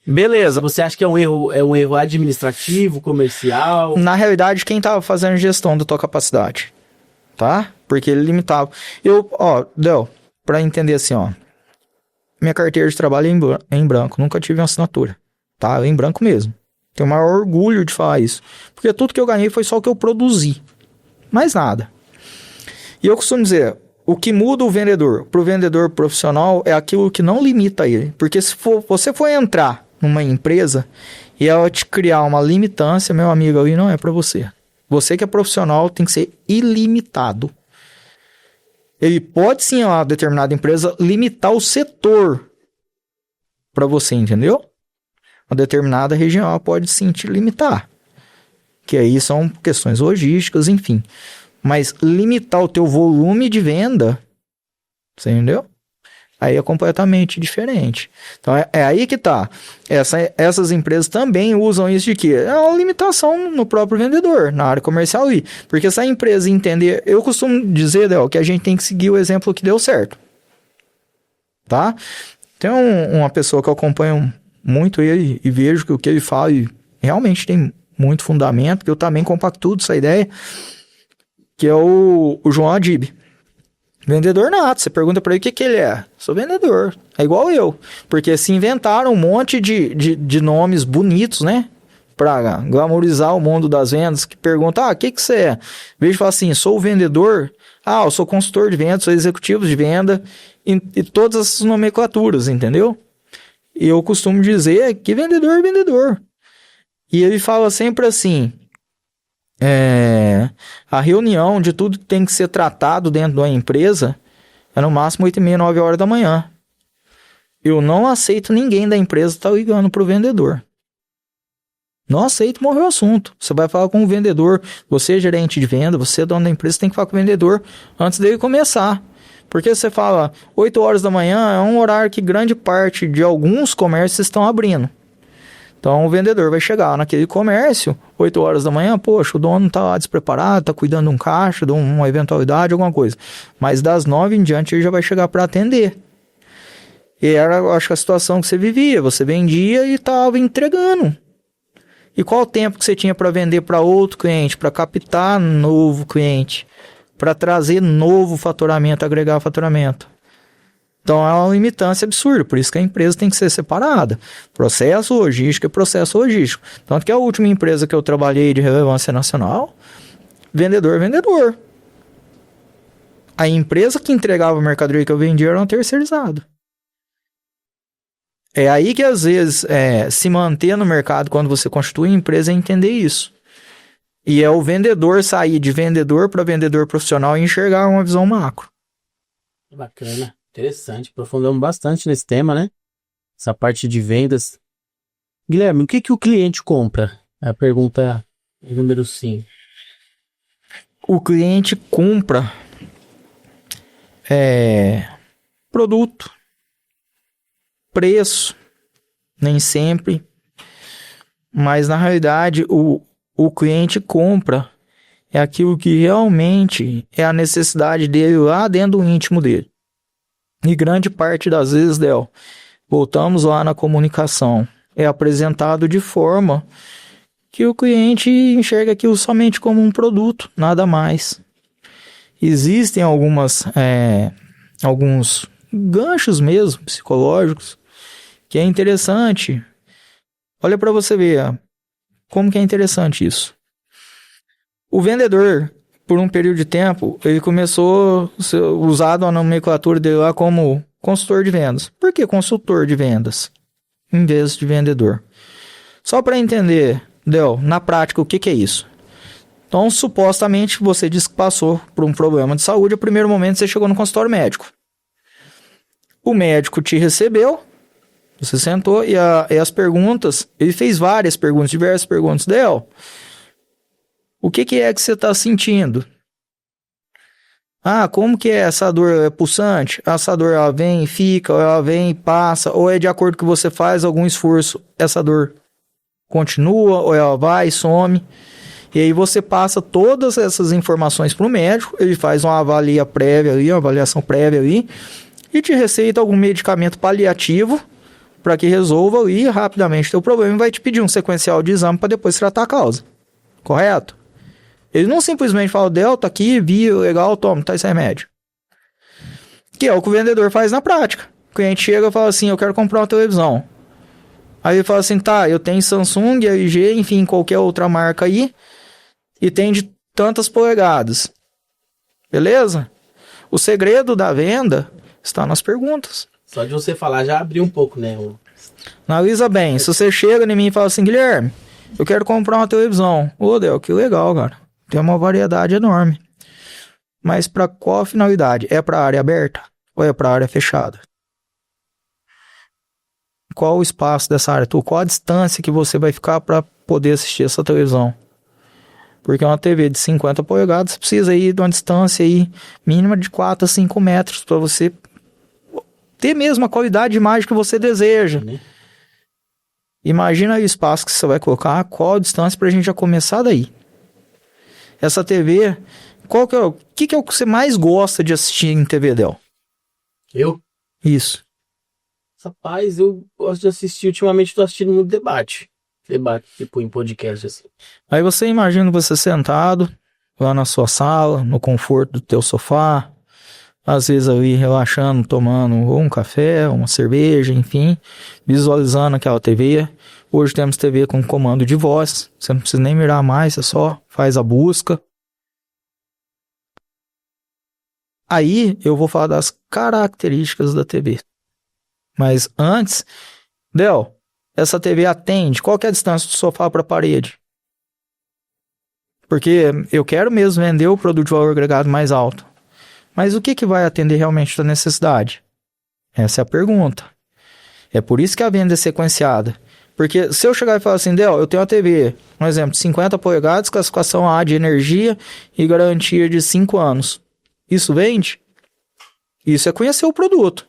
Beleza. Você acha que é um erro administrativo, comercial? Na realidade, quem tava fazendo gestão da tua capacidade, tá? Porque ele limitava. Del, pra entender assim, ó, minha carteira de trabalho é em branco, nunca tive uma assinatura, tá? É em branco mesmo. Tenho o maior orgulho de falar isso, porque tudo que eu ganhei foi só o que eu produzi, mais nada. E eu costumo dizer, o que muda o vendedor pro vendedor profissional é aquilo que não limita ele, porque se você for entrar numa empresa e ela te criar uma limitância, meu amigo, aí não é para você. Você que é profissional tem que ser ilimitado. Ele pode sim, uma determinada empresa, limitar o setor para você, entendeu? Uma determinada região ela pode sim te limitar. Que aí são questões logísticas, enfim. Mas limitar o teu volume de venda, você entendeu? Aí é completamente diferente. Então é aí que tá. Essas empresas também usam isso de quê? É uma limitação no próprio vendedor, na área comercial. Porque se a empresa entender... Eu costumo dizer, Del, que a gente tem que seguir o exemplo que deu certo. Tá? Tem uma pessoa que eu acompanho muito ele e vejo que o que ele fala e realmente tem muito fundamento, que eu também compactuo essa ideia, que é o João Adib. Vendedor nato, você pergunta pra ele o que ele é. Sou vendedor, é igual eu. Porque se inventaram um monte de nomes bonitos, né? Pra glamorizar o mundo das vendas, que pergunta, o que você é? Vejo e fala assim, sou vendedor, eu sou consultor de vendas, sou executivo de venda, e todas essas nomenclaturas, entendeu? E eu costumo dizer que vendedor é vendedor. E ele fala sempre assim, a reunião de tudo que tem que ser tratado dentro de uma empresa é no máximo 8h30, 9 horas da manhã. Eu não aceito ninguém da empresa estar ligando para o vendedor. Não aceito, morreu o assunto. Você vai falar com o vendedor, você é gerente de venda, você é dono da empresa, tem que falar com o vendedor antes dele começar. Porque você fala 8 horas da manhã é um horário que grande parte de alguns comércios estão abrindo. Então o vendedor vai chegar naquele comércio, 8 horas da manhã, poxa, o dono está lá despreparado, está cuidando de um caixa, de uma eventualidade, alguma coisa. Mas das 9 em diante ele já vai chegar para atender. E era, acho que a situação que você vivia, você vendia e estava entregando. E qual o tempo que você tinha para vender para outro cliente, para captar novo cliente, para trazer novo faturamento, agregar faturamento? Então é uma limitância absurda, por isso que a empresa tem que ser separada. Processo logístico é processo logístico. Tanto que a última empresa que eu trabalhei de relevância nacional, vendedor. A empresa que entregava a mercadoria que eu vendia era uma terceirizada. É aí que às vezes se manter no mercado quando você constitui empresa é entender isso. E é o vendedor sair de vendedor para vendedor profissional e enxergar uma visão macro. Bacana. Interessante, aprofundamos bastante nesse tema, né? Essa parte de vendas. Guilherme, o que o cliente compra? É a pergunta número 5. O cliente compra produto, preço, nem sempre, mas na realidade o cliente compra é aquilo que realmente é a necessidade dele lá dentro do íntimo dele. E grande parte das vezes, Del, voltamos lá na comunicação, é apresentado de forma que o cliente enxerga aquilo somente como um produto, nada mais. Existem alguns ganchos mesmo, psicológicos, que é interessante. Olha para você ver como que é interessante isso. O vendedor, por um período de tempo, ele começou a ser usado a nomenclatura dele lá como consultor de vendas. Por que consultor de vendas em vez de vendedor? Só para entender, Del, na prática, o que é isso? Então, supostamente, você disse que passou por um problema de saúde. No primeiro momento, você chegou no consultório médico. O médico te recebeu, você sentou e as perguntas, ele fez várias perguntas, diversas perguntas. Del, o que é que você está sentindo? Ah, como que é essa dor? É pulsante? Essa dor ela vem e fica, ou ela vem e passa, ou é de acordo com que você faz algum esforço, essa dor continua, ou ela vai e some. E aí você passa todas essas informações para o médico, ele faz uma avaliação prévia ali, e te receita algum medicamento paliativo para que resolva ali rapidamente o teu problema e vai te pedir um sequencial de exame para depois tratar a causa. Correto? Ele não simplesmente fala, Delta aqui, viu, legal, toma, tá esse remédio. Que é o que o vendedor faz na prática. O cliente chega e fala assim, eu quero comprar uma televisão. Aí ele fala assim, tá, eu tenho Samsung, LG, enfim, qualquer outra marca aí, e tem de tantas polegadas. Beleza? O segredo da venda está nas perguntas. Só de você falar já abriu um pouco, né? Analisa bem, se você chega em mim e fala assim, Guilherme, eu quero comprar uma televisão. Ô, Del, que legal, cara. Tem uma variedade enorme. Mas para qual finalidade? É para área aberta ou é para área fechada? Qual o espaço dessa área? Qual a distância que você vai ficar para poder assistir essa televisão? Porque uma TV de 50 polegadas precisa aí de uma distância aí mínima de 4 a 5 metros para você ter mesmo a qualidade de imagem que você deseja. Imagina aí o espaço que você vai colocar, qual a distância para a gente já começar daí. Essa TV, qual que é, que é o que você mais gosta de assistir em TV, Del? Eu? Isso. Rapaz, eu gosto de assistir, ultimamente tô assistindo muito debate. Debate, tipo em podcast, assim. Aí você imagina você sentado lá na sua sala, no conforto do teu sofá, às vezes ali relaxando, tomando um café, uma cerveja, enfim, visualizando aquela TV. Hoje temos TV com comando de voz, você não precisa nem mirar mais, você só faz a busca. Aí eu vou falar das características da TV. Mas antes, Del, essa TV atende? Qual que é a distância do sofá para a parede? Porque eu quero mesmo vender o produto de valor agregado mais alto. Mas o que vai atender realmente a necessidade? Essa é a pergunta. É por isso que a venda é sequenciada. Porque se eu chegar e falar assim, Del, eu tenho uma TV, um exemplo, 50 polegadas, classificação A de energia e garantia de 5 anos. Isso vende? Isso é conhecer o produto.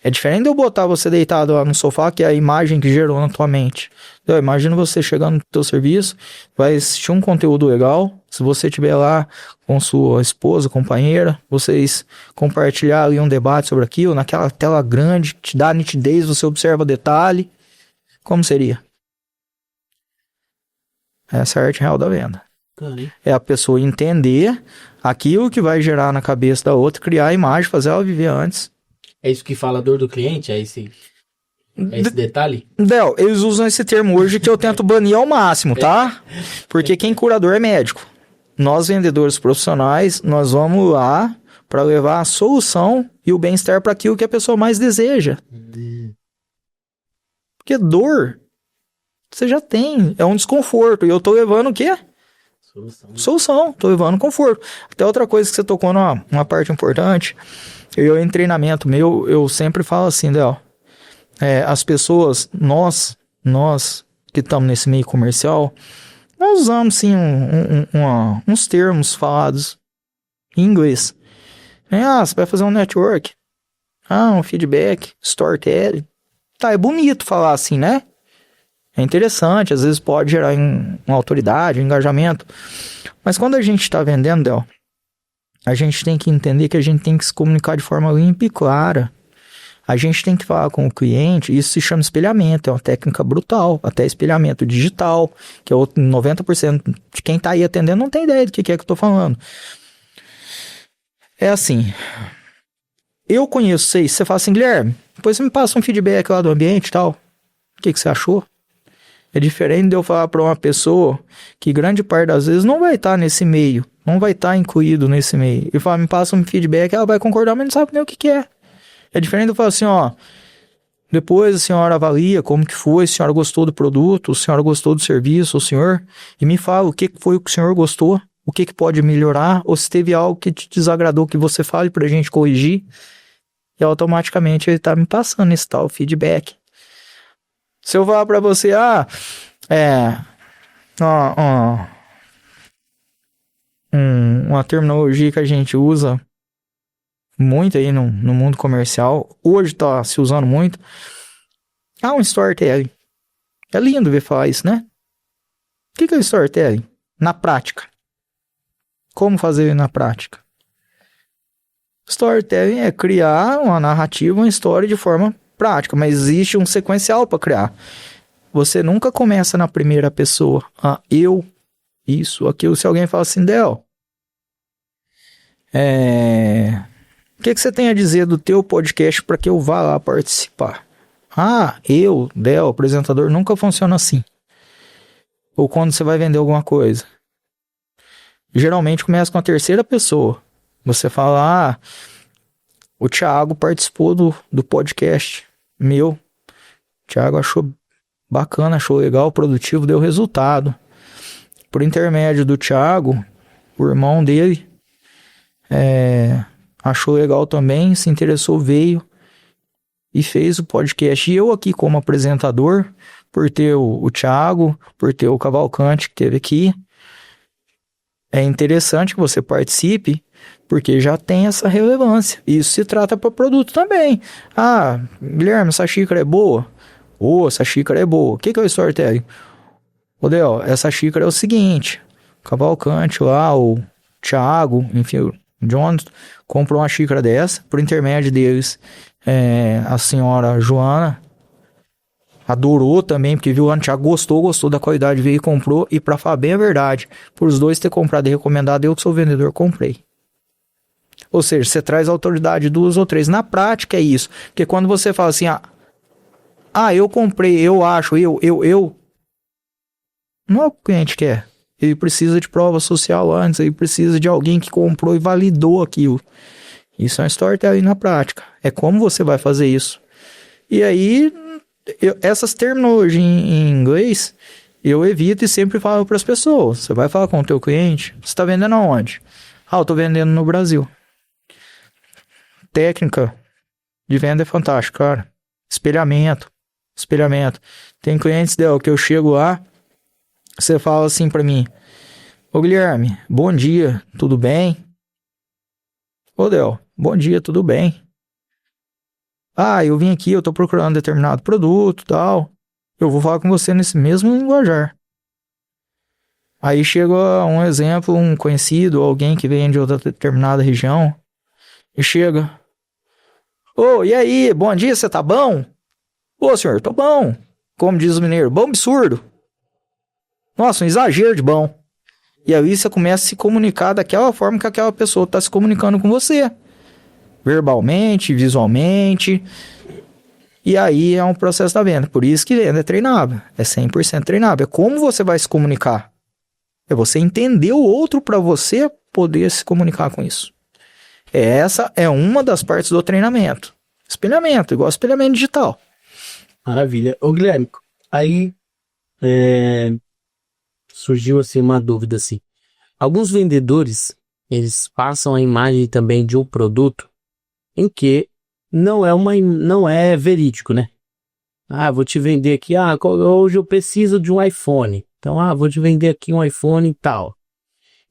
É diferente de eu botar você deitado lá no sofá, que é a imagem que gerou na tua mente. Então, imagina você chegando no teu serviço, vai assistir um conteúdo legal, se você estiver lá com sua esposa, companheira, vocês compartilhar ali um debate sobre aquilo, naquela tela grande, te dá nitidez, você observa detalhe. Como seria? Essa é a arte real da venda. É a pessoa entender aquilo que vai gerar na cabeça da outra, criar a imagem, fazer ela viver antes. É isso que fala a dor do cliente? É esse detalhe? Del, eles usam esse termo hoje que eu tento banir ao máximo, tá? Porque quem curador é médico. Nós, vendedores profissionais, nós vamos lá para levar a solução e o bem-estar para aquilo que a pessoa mais deseja. Porque dor, você já tem, é um desconforto. E eu tô levando o quê? Solução, tô levando conforto. Até outra coisa que você tocou numa parte importante, eu em treinamento meu, eu sempre falo assim, Del, as pessoas, nós que estamos nesse meio comercial, nós usamos sim uns termos falados em inglês. Você vai fazer um network, um feedback, storytelling. Tá, é bonito falar assim, né? É interessante, às vezes pode gerar uma autoridade, um engajamento. Mas quando a gente está vendendo, Del, a gente tem que entender que a gente tem que se comunicar de forma limpa e clara. A gente tem que falar com o cliente, isso se chama espelhamento, é uma técnica brutal, até espelhamento digital, que é 90% de quem está aí atendendo não tem ideia do que é que eu estou falando. É assim, eu conheço vocês, você fala assim, Guilherme, depois você me passa um feedback lá do ambiente e tal, o que você achou? É diferente de eu falar para uma pessoa que grande parte das vezes não vai estar nesse meio, não vai estar incluído nesse meio. E falar, me passa um feedback, ela vai concordar, mas não sabe nem o que é. É diferente de eu falar assim, depois a senhora avalia como que foi, a senhora gostou do produto, a senhora gostou do serviço, o senhor, e me fala o que foi o que o senhor gostou, o que pode melhorar, ou se teve algo que te desagradou que você fale pra gente corrigir. E automaticamente ele tá me passando esse tal feedback. Se eu falar pra você, uma terminologia que a gente usa muito aí no mundo comercial. Hoje tá se usando muito. Um storytelling. É lindo ver falar isso, né? O que é o storytelling? Na prática. Como fazer na prática? Storytelling é criar uma narrativa, uma história de forma prática, mas existe um sequencial para criar. Você nunca começa na primeira pessoa. Eu, isso, aquilo. Se alguém fala assim, Del, o que você tem a dizer do teu podcast para que eu vá lá participar? Eu, Del, apresentador, nunca funciona assim. Ou quando você vai vender alguma coisa. Geralmente começa com a terceira pessoa. Você fala, o Thiago participou do podcast meu. O Thiago achou bacana, achou legal, produtivo, deu resultado. Por intermédio do Thiago, o irmão dele achou legal também, se interessou, veio e fez o podcast. E eu aqui como apresentador, por ter o Thiago, por ter o Cavalcante que teve aqui, é interessante que você participe, porque já tem essa relevância. Isso se trata para produto também. Guilherme, essa xícara é boa? Essa xícara é boa. O que é o storytelling? Del, essa xícara é o seguinte, o Cavalcante lá, o Thiago, enfim, o John comprou uma xícara dessa, por intermédio deles, a senhora Joana adorou também, porque viu, o Thiago gostou da qualidade, veio e comprou, e pra falar bem a verdade, por os dois ter comprado e recomendado, eu que sou vendedor, comprei. Ou seja, você traz autoridade 2 ou 3. Na prática é isso, porque quando você fala assim, eu comprei, eu acho, não é o que o cliente quer. Ele precisa de prova social antes, ele precisa de alguém que comprou e validou aquilo. Isso é um storytelling na prática. É como você vai fazer isso. E aí, essas terminologias em inglês, eu evito e sempre falo para as pessoas. Você vai falar com o teu cliente, você está vendendo aonde? Eu estou vendendo no Brasil. Técnica de venda é fantástica, cara. Espelhamento. Tem clientes que eu chego lá, você fala assim pra mim, ô Guilherme, bom dia, tudo bem? Ô Del, bom dia, tudo bem? Eu vim aqui, eu tô procurando determinado produto, tal. Eu vou falar com você nesse mesmo linguajar. Aí chega um exemplo, um conhecido, alguém que vem de outra determinada região, e chega, e aí, bom dia, você tá bom? Senhor, tô bom. Como diz o mineiro, bom absurdo. Nossa, um exagero de bom. E aí você começa a se comunicar daquela forma que aquela pessoa está se comunicando com você. Verbalmente, visualmente. E aí é um processo da venda. Por isso que venda é treinável. É 100% treinável. É como você vai se comunicar. É você entender o outro para você poder se comunicar com isso. Essa é uma das partes do treinamento. Espelhamento, igual espelhamento digital. Maravilha. Ô Guilherme, aí surgiu assim uma dúvida assim. Alguns vendedores, eles passam a imagem também de um produto em que não é verídico, né? Vou te vender aqui, hoje eu preciso de um iPhone. Então, vou te vender aqui um iPhone e tal.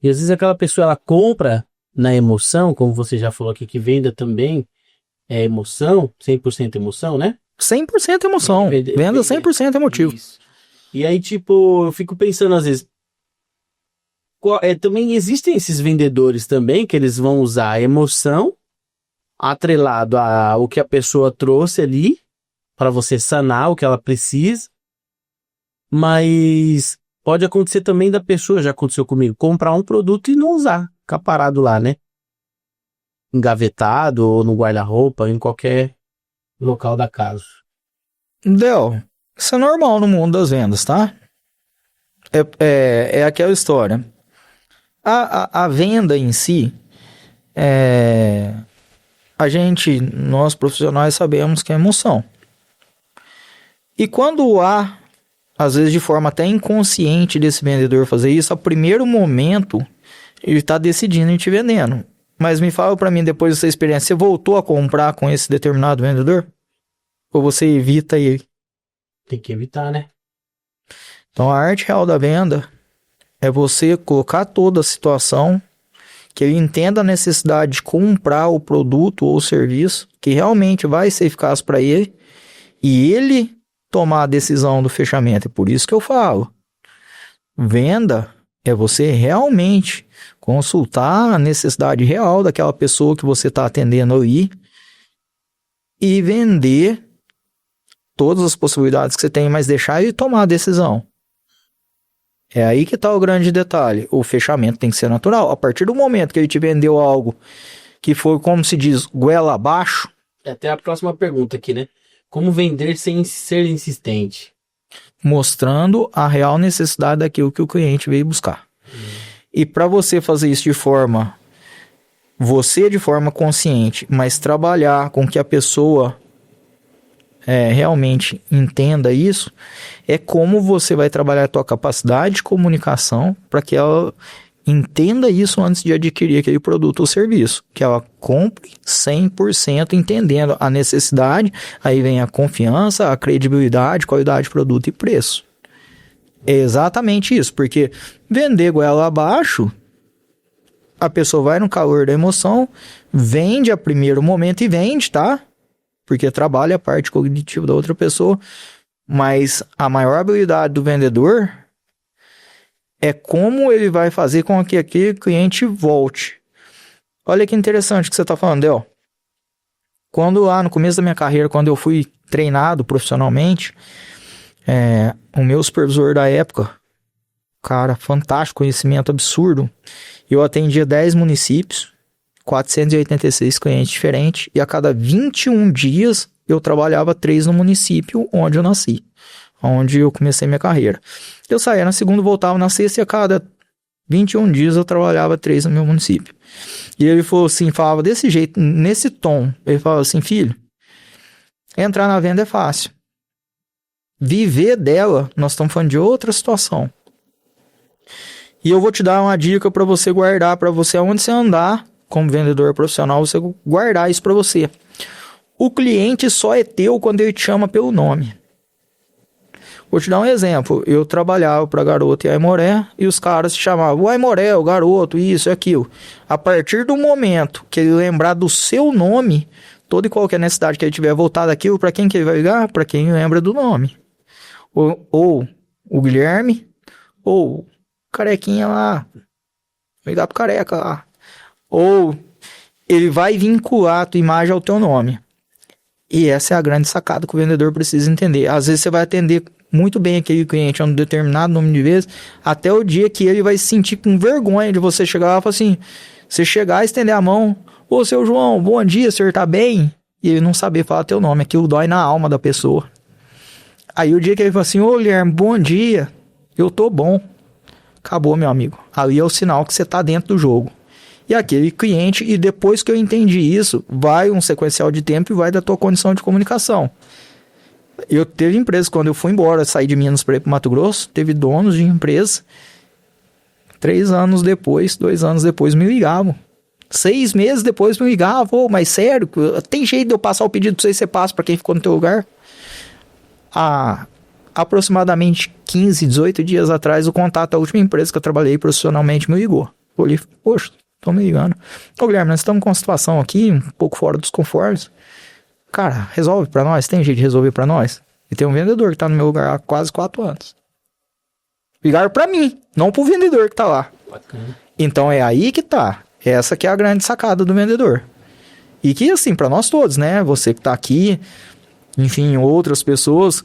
E às vezes aquela pessoa, ela compra na emoção, como você já falou aqui, que venda também é emoção, 100% emoção, né? 100% emoção. Venda 100% emotivo. Isso. E aí, eu fico pensando às vezes, também existem esses vendedores também, que eles vão usar a emoção atrelado ao que a pessoa trouxe ali, para você sanar o que ela precisa, mas pode acontecer também da pessoa, já aconteceu comigo, comprar um produto e não usar, ficar parado lá, né? Engavetado ou no guarda-roupa, em qualquer local da casa. Del, isso é normal no mundo das vendas, tá? É aquela história. A venda em si, nós profissionais sabemos que é emoção. E quando às vezes de forma até inconsciente desse vendedor fazer isso, a primeiro momento ele está decidindo e te vendendo. Mas me fala para mim, depois dessa experiência, você voltou a comprar com esse determinado vendedor? Ou você evita ele? Tem que evitar, né? Então a arte real da venda é você colocar toda a situação que ele entenda a necessidade de comprar o produto ou o serviço que realmente vai ser eficaz para ele e ele tomar a decisão do fechamento. É por isso que eu falo, venda é você realmente consultar a necessidade real daquela pessoa que você está atendendo ali e vender todas as possibilidades que você tem, mas deixar ele tomar a decisão. É aí que está o grande detalhe. O fechamento tem que ser natural. A partir do momento que ele te vendeu algo que foi, como se diz, goela abaixo... Até a próxima pergunta aqui, né? Como vender sem ser insistente? Mostrando a real necessidade daquilo que o cliente veio buscar. E para você fazer isso de forma consciente, mas trabalhar com que a pessoa realmente entenda isso, é como você vai trabalhar a tua capacidade de comunicação para que ela entenda isso antes de adquirir aquele produto ou serviço, que ela compre 100% entendendo a necessidade, aí vem a confiança, a credibilidade, qualidade de produto e preço. É exatamente isso, porque vender goela abaixo, a pessoa vai no calor da emoção, vende a primeiro momento e vende, tá? Porque trabalha a parte cognitiva da outra pessoa, mas a maior habilidade do vendedor é como ele vai fazer com que aquele cliente volte. Olha que interessante que você está falando, Del. Quando lá no começo da minha carreira, quando eu fui treinado profissionalmente, o meu supervisor da época, cara, fantástico, conhecimento absurdo, eu atendia 10 municípios, 486 clientes diferentes, e a cada 21 dias eu trabalhava 3 no município onde eu nasci, onde eu comecei minha carreira. Eu saía na segunda, voltava na sexta, e a cada 21 dias eu trabalhava 3 no meu município. E ele falou assim, falava desse jeito, nesse tom, ele falava assim, filho, entrar na venda é fácil. Viver dela, nós estamos falando de outra situação. E eu vou te dar uma dica para você guardar, para você, aonde você andar, como vendedor profissional, você guardar isso para você. O cliente só é teu quando ele te chama pelo nome. Vou te dar um exemplo. Eu trabalhava para Garoto e Aimoré e os caras se chamavam o Aimoré, o Garoto, isso e aquilo. A partir do momento que ele lembrar do seu nome, toda e qualquer necessidade que ele tiver voltado aquilo, para quem que ele vai ligar? Para quem lembra do nome. Ou o Guilherme, ou o Carequinha lá. Vai ligar pro Careca lá. Ou ele vai vincular a tua imagem ao teu nome. E essa é a grande sacada que o vendedor precisa entender. Às vezes você vai atender muito bem aquele cliente a um determinado número de vezes, até o dia que ele vai se sentir com vergonha de você chegar lá e falar assim, você chegar e estender a mão, ô seu João, bom dia, o senhor tá bem? E ele não saber falar teu nome, aquilo dói na alma da pessoa. Aí o dia que ele fala assim, ô Guilherme, bom dia, eu tô bom. Acabou, meu amigo. Ali é o sinal que você tá dentro do jogo. E aquele cliente, e depois que eu entendi isso, vai um sequencial de tempo e vai da tua condição de comunicação. Eu teve empresas, quando eu fui embora, saí de Minas para ir para Mato Grosso, teve donos de empresa, 2 anos depois me ligavam. 6 meses depois me ligavam, mas sério, tem jeito de eu passar o pedido para você passa para quem ficou no teu lugar? Há aproximadamente 15, 18 dias atrás, o contato da última empresa que eu trabalhei profissionalmente me ligou. Eu olhei, poxa, estão me ligando. Ô Guilherme, nós estamos com uma situação aqui, um pouco fora dos conformes. Cara, resolve pra nós, tem jeito de resolver pra nós? E tem um vendedor que tá no meu lugar há quase 4 anos. Ligaram pra mim, não pro vendedor que tá lá. Bacana. Então é aí que tá. Essa que é a grande sacada do vendedor. E que assim, pra nós todos, né? Você que tá aqui, enfim, outras pessoas,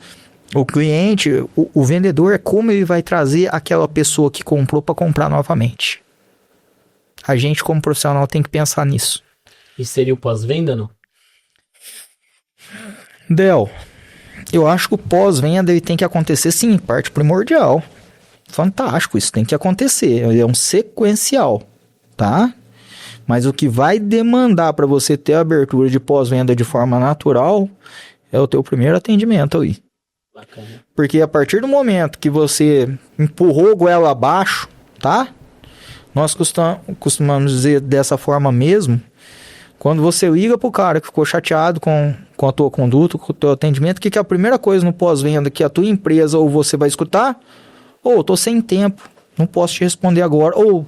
o cliente, o vendedor é como ele vai trazer aquela pessoa que comprou pra comprar novamente. A gente como profissional tem que pensar nisso. E seria o pós-venda, não? Del, eu acho que o pós-venda ele tem que acontecer sim, parte primordial. Fantástico, isso tem que acontecer. É um sequencial, tá? Mas o que vai demandar para você ter a abertura de pós-venda de forma natural é o teu primeiro atendimento aí. Bacana. Porque a partir do momento que você empurrou o goela abaixo, tá? Nós costumamos dizer dessa forma mesmo. Quando você liga pro cara que ficou chateado com a tua conduta, com o teu atendimento, o que é a primeira coisa no pós-venda que a tua empresa ou você vai escutar? Ô, tô sem tempo, não posso te responder agora. Ou,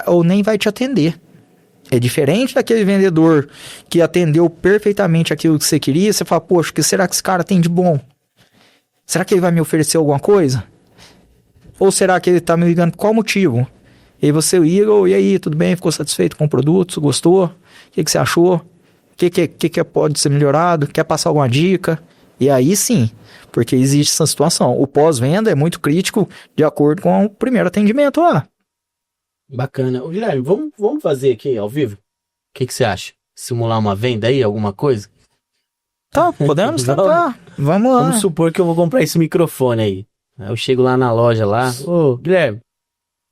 ou nem vai te atender. É diferente daquele vendedor que atendeu perfeitamente aquilo que você queria. Você fala, poxa, o que será que esse cara tem de bom? Será que ele vai me oferecer alguma coisa? Ou será que ele tá me ligando por qual motivo? E aí você liga, e aí, tudo bem? Ficou satisfeito com o produto? Gostou? O que você achou? O que pode ser melhorado? Quer passar alguma dica? E aí sim, porque existe essa situação. O pós-venda é muito crítico de acordo com o primeiro atendimento lá. Bacana. Ô, Guilherme, vamos fazer aqui ao vivo? O que você acha? Simular uma venda aí, alguma coisa? Tá, podemos tentar. Vamos lá. Vamos supor que eu vou comprar esse microfone aí. Aí eu chego lá na loja lá. Ô, Guilherme.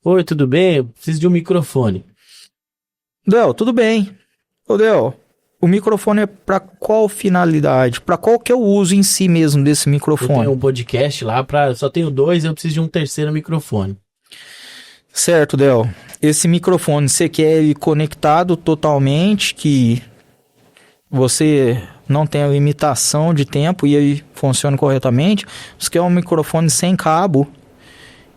Oi, tudo bem? Eu preciso de um microfone. Del, tudo bem. Ô, Del, o microfone é para qual finalidade? Para qual que é o uso em si mesmo desse Eu microfone? tenho um podcast lá, só tenho 2, eu preciso de um terceiro microfone. Certo, Del. Esse microfone, você quer ele conectado totalmente, que você não tenha limitação de tempo e ele funcione corretamente? Você quer um microfone sem cabo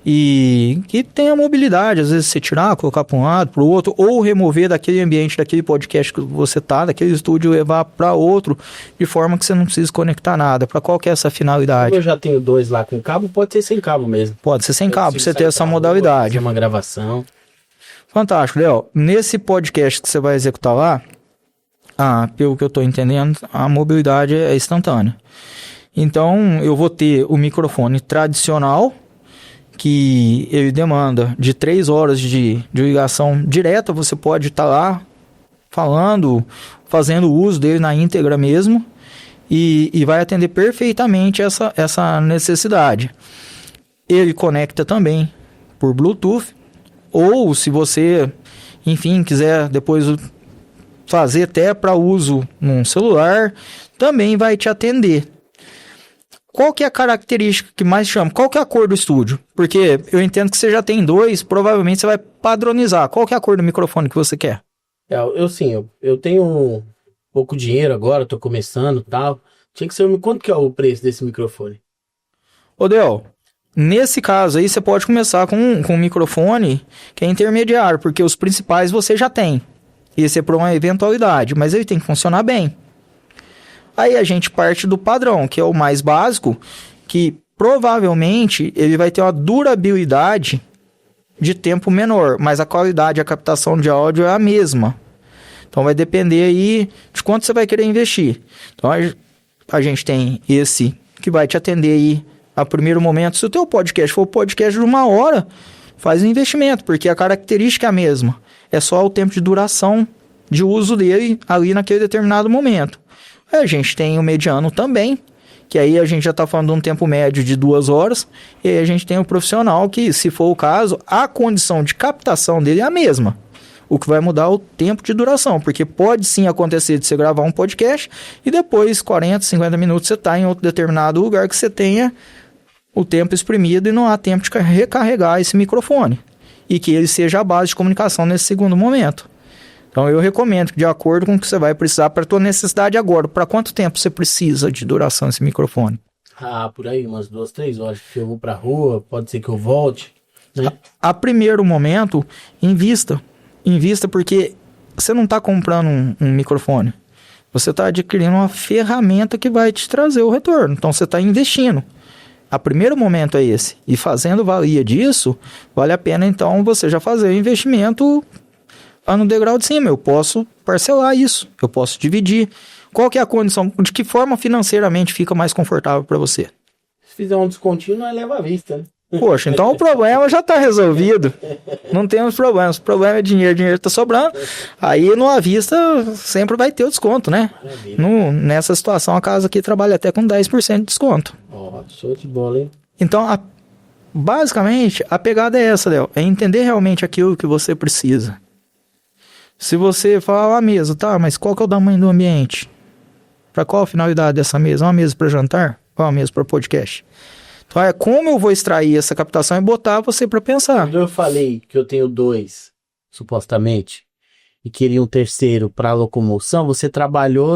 e que tenha mobilidade, às vezes você tirar, colocar para um lado, para o outro, ou remover daquele ambiente, daquele podcast que você tá, daquele estúdio, levar para outro, de forma que você não precise conectar nada. Para qual que é essa finalidade? Como eu já tenho 2 lá com cabo, pode ser sem cabo mesmo. Pode ser sem Eu cabo, consigo você sair ter essa pra rua, modalidade. fazer uma gravação. Fantástico, Léo. Nesse podcast que você vai executar lá, pelo que eu estou entendendo, a mobilidade é instantânea. Então, eu vou ter o microfone tradicional, que ele demanda de 3 horas de ligação direta. Você pode estar lá falando, fazendo uso dele na íntegra mesmo, e vai atender perfeitamente essa necessidade. Ele conecta também por Bluetooth, ou se você, enfim, quiser depois fazer até para uso num celular, também vai te atender. Qual que é a característica que mais chama? Qual que é a cor do estúdio? Porque eu entendo que você já tem 2, provavelmente você vai padronizar. Qual que é a cor do microfone que você quer? Eu tenho pouco dinheiro agora, tô começando e tal. Tinha que ser, quanto que é o preço desse microfone? Ô, Del, nesse caso aí você pode começar com um microfone que é intermediário, porque os principais você já tem. Esse é para uma eventualidade, mas ele tem que funcionar bem. Aí a gente parte do padrão, que é o mais básico, que provavelmente ele vai ter uma durabilidade de tempo menor, mas a qualidade, a captação de áudio é a mesma. Então vai depender aí de quanto você vai querer investir. Então a gente tem esse que vai te atender aí a primeiro momento. Se o teu podcast for um podcast de 1 hora, faz um investimento, porque a característica é a mesma. É só o tempo de duração de uso dele ali naquele determinado momento. A gente tem o mediano também, que aí a gente já está falando de um tempo médio de 2 horas, e aí a gente tem o profissional que, se for o caso, a condição de captação dele é a mesma. O que vai mudar é o tempo de duração, porque pode sim acontecer de você gravar um podcast e depois, 40, 50 minutos, você está em outro determinado lugar que você tenha o tempo exprimido e não há tempo de recarregar esse microfone. E que ele seja a base de comunicação nesse segundo momento. Então eu recomendo que, de acordo com o que você vai precisar para a tua necessidade agora, para quanto tempo você precisa de duração esse microfone? Por aí, umas 2, 3 horas. Eu vou pra rua, pode ser que eu volte, né? A primeiro momento, invista. Invista porque você não está comprando um microfone. Você está adquirindo uma ferramenta que vai te trazer o retorno. Então você está investindo. A primeiro momento é esse. E fazendo valia disso, vale a pena então você já fazer o investimento no degrau de cima. Eu posso parcelar isso, eu posso dividir. Qual que é a condição? De que forma financeiramente fica mais confortável para você? Se fizer um descontinho, nós leva à vista, né? Poxa, então o problema já está resolvido. Não temos problemas. O problema é dinheiro está sobrando. Aí no à vista sempre vai ter o desconto, né? Nessa situação a casa aqui trabalha até com 10% de desconto. Show de bola, hein? Então, basicamente, a pegada é essa, Léo. É entender realmente aquilo que você precisa. Se você falar a mesa, tá, mas qual que é o tamanho do ambiente? Para qual a finalidade dessa mesa? Uma mesa para jantar? Ou uma mesa para podcast? Então, como eu vou extrair essa captação e botar você para pensar. Quando eu falei que eu tenho 2, supostamente, e queria um terceiro para locomoção, você trabalhou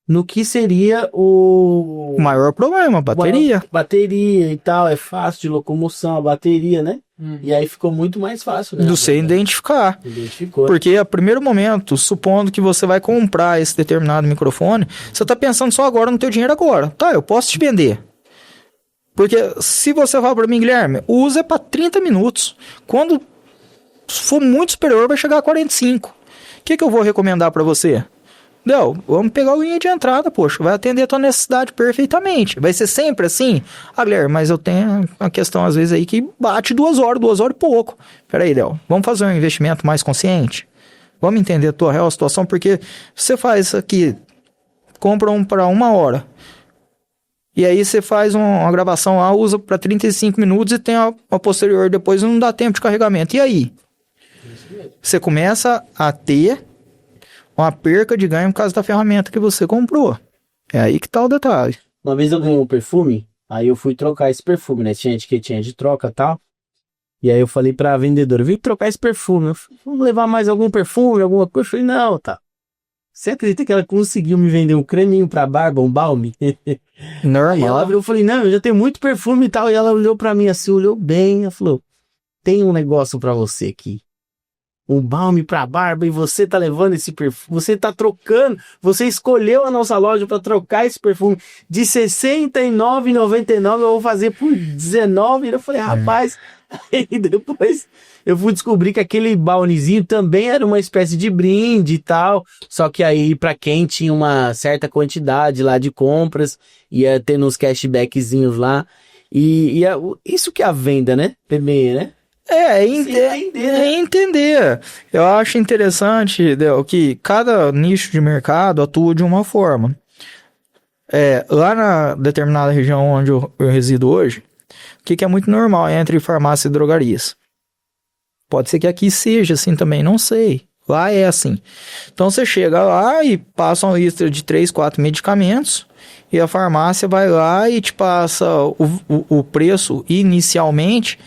no que seria o O maior problema, bateria. bateria e tal, é fácil de locomoção, a bateria, né? E aí ficou muito mais fácil, né? Do você identificar. Identificou. Porque a primeiro momento, supondo que você vai comprar esse determinado microfone, você tá pensando só agora no teu dinheiro agora. Tá, eu posso te vender. Porque se você falar para mim, Guilherme, o uso é para 30 minutos. Quando for muito superior, vai chegar a 45. O que eu vou recomendar para você? Del, vamos pegar a linha de entrada, poxa, vai atender a tua necessidade perfeitamente. Vai ser sempre assim? Ah, Guilherme, mas eu tenho uma questão às vezes aí que bate 2 horas e pouco. Peraí, Del, vamos fazer um investimento mais consciente? Vamos entender a tua real situação, porque você faz isso aqui, compra um para 1 hora, e aí você faz uma gravação lá, usa para 35 minutos e tem a posterior depois, não dá tempo de carregamento. E aí? Você começa a ter uma perca de ganho por causa da ferramenta que você comprou. É aí que tá o detalhe. Uma vez eu ganhei um perfume, aí eu fui trocar esse perfume, né? Tinha etiquetinha de troca e tal. E aí eu falei pra vendedora, vim trocar esse perfume. Eu falei, vamos levar mais algum perfume, alguma coisa? Eu falei, não, tá. Você acredita que ela conseguiu me vender um creminho pra barba, um balme? Normal. Eu falei, não, eu já tenho muito perfume e tal. E ela olhou pra mim assim, olhou bem, ela falou, tem um negócio pra você aqui. Um balme pra barba e você tá levando esse perfume, você tá trocando, você escolheu a nossa loja pra trocar esse perfume de R$ 69,99, eu vou fazer por R$19. Eu falei, rapaz, aí depois eu fui descobrir que aquele balnezinho também era uma espécie de brinde e tal, só que aí pra quem tinha uma certa quantidade lá de compras, ia ter uns cashbackzinhos lá, isso que é a venda, né, PB, né? Entender. Eu acho interessante, Del, que cada nicho de mercado atua de uma forma. Lá na determinada região onde eu resido hoje, o que é muito normal entre farmácia e drogarias. Pode ser que aqui seja assim também, não sei. Lá é assim. Então você chega lá e passa uma lista de 3, 4 medicamentos e a farmácia vai lá e te passa o preço inicialmente.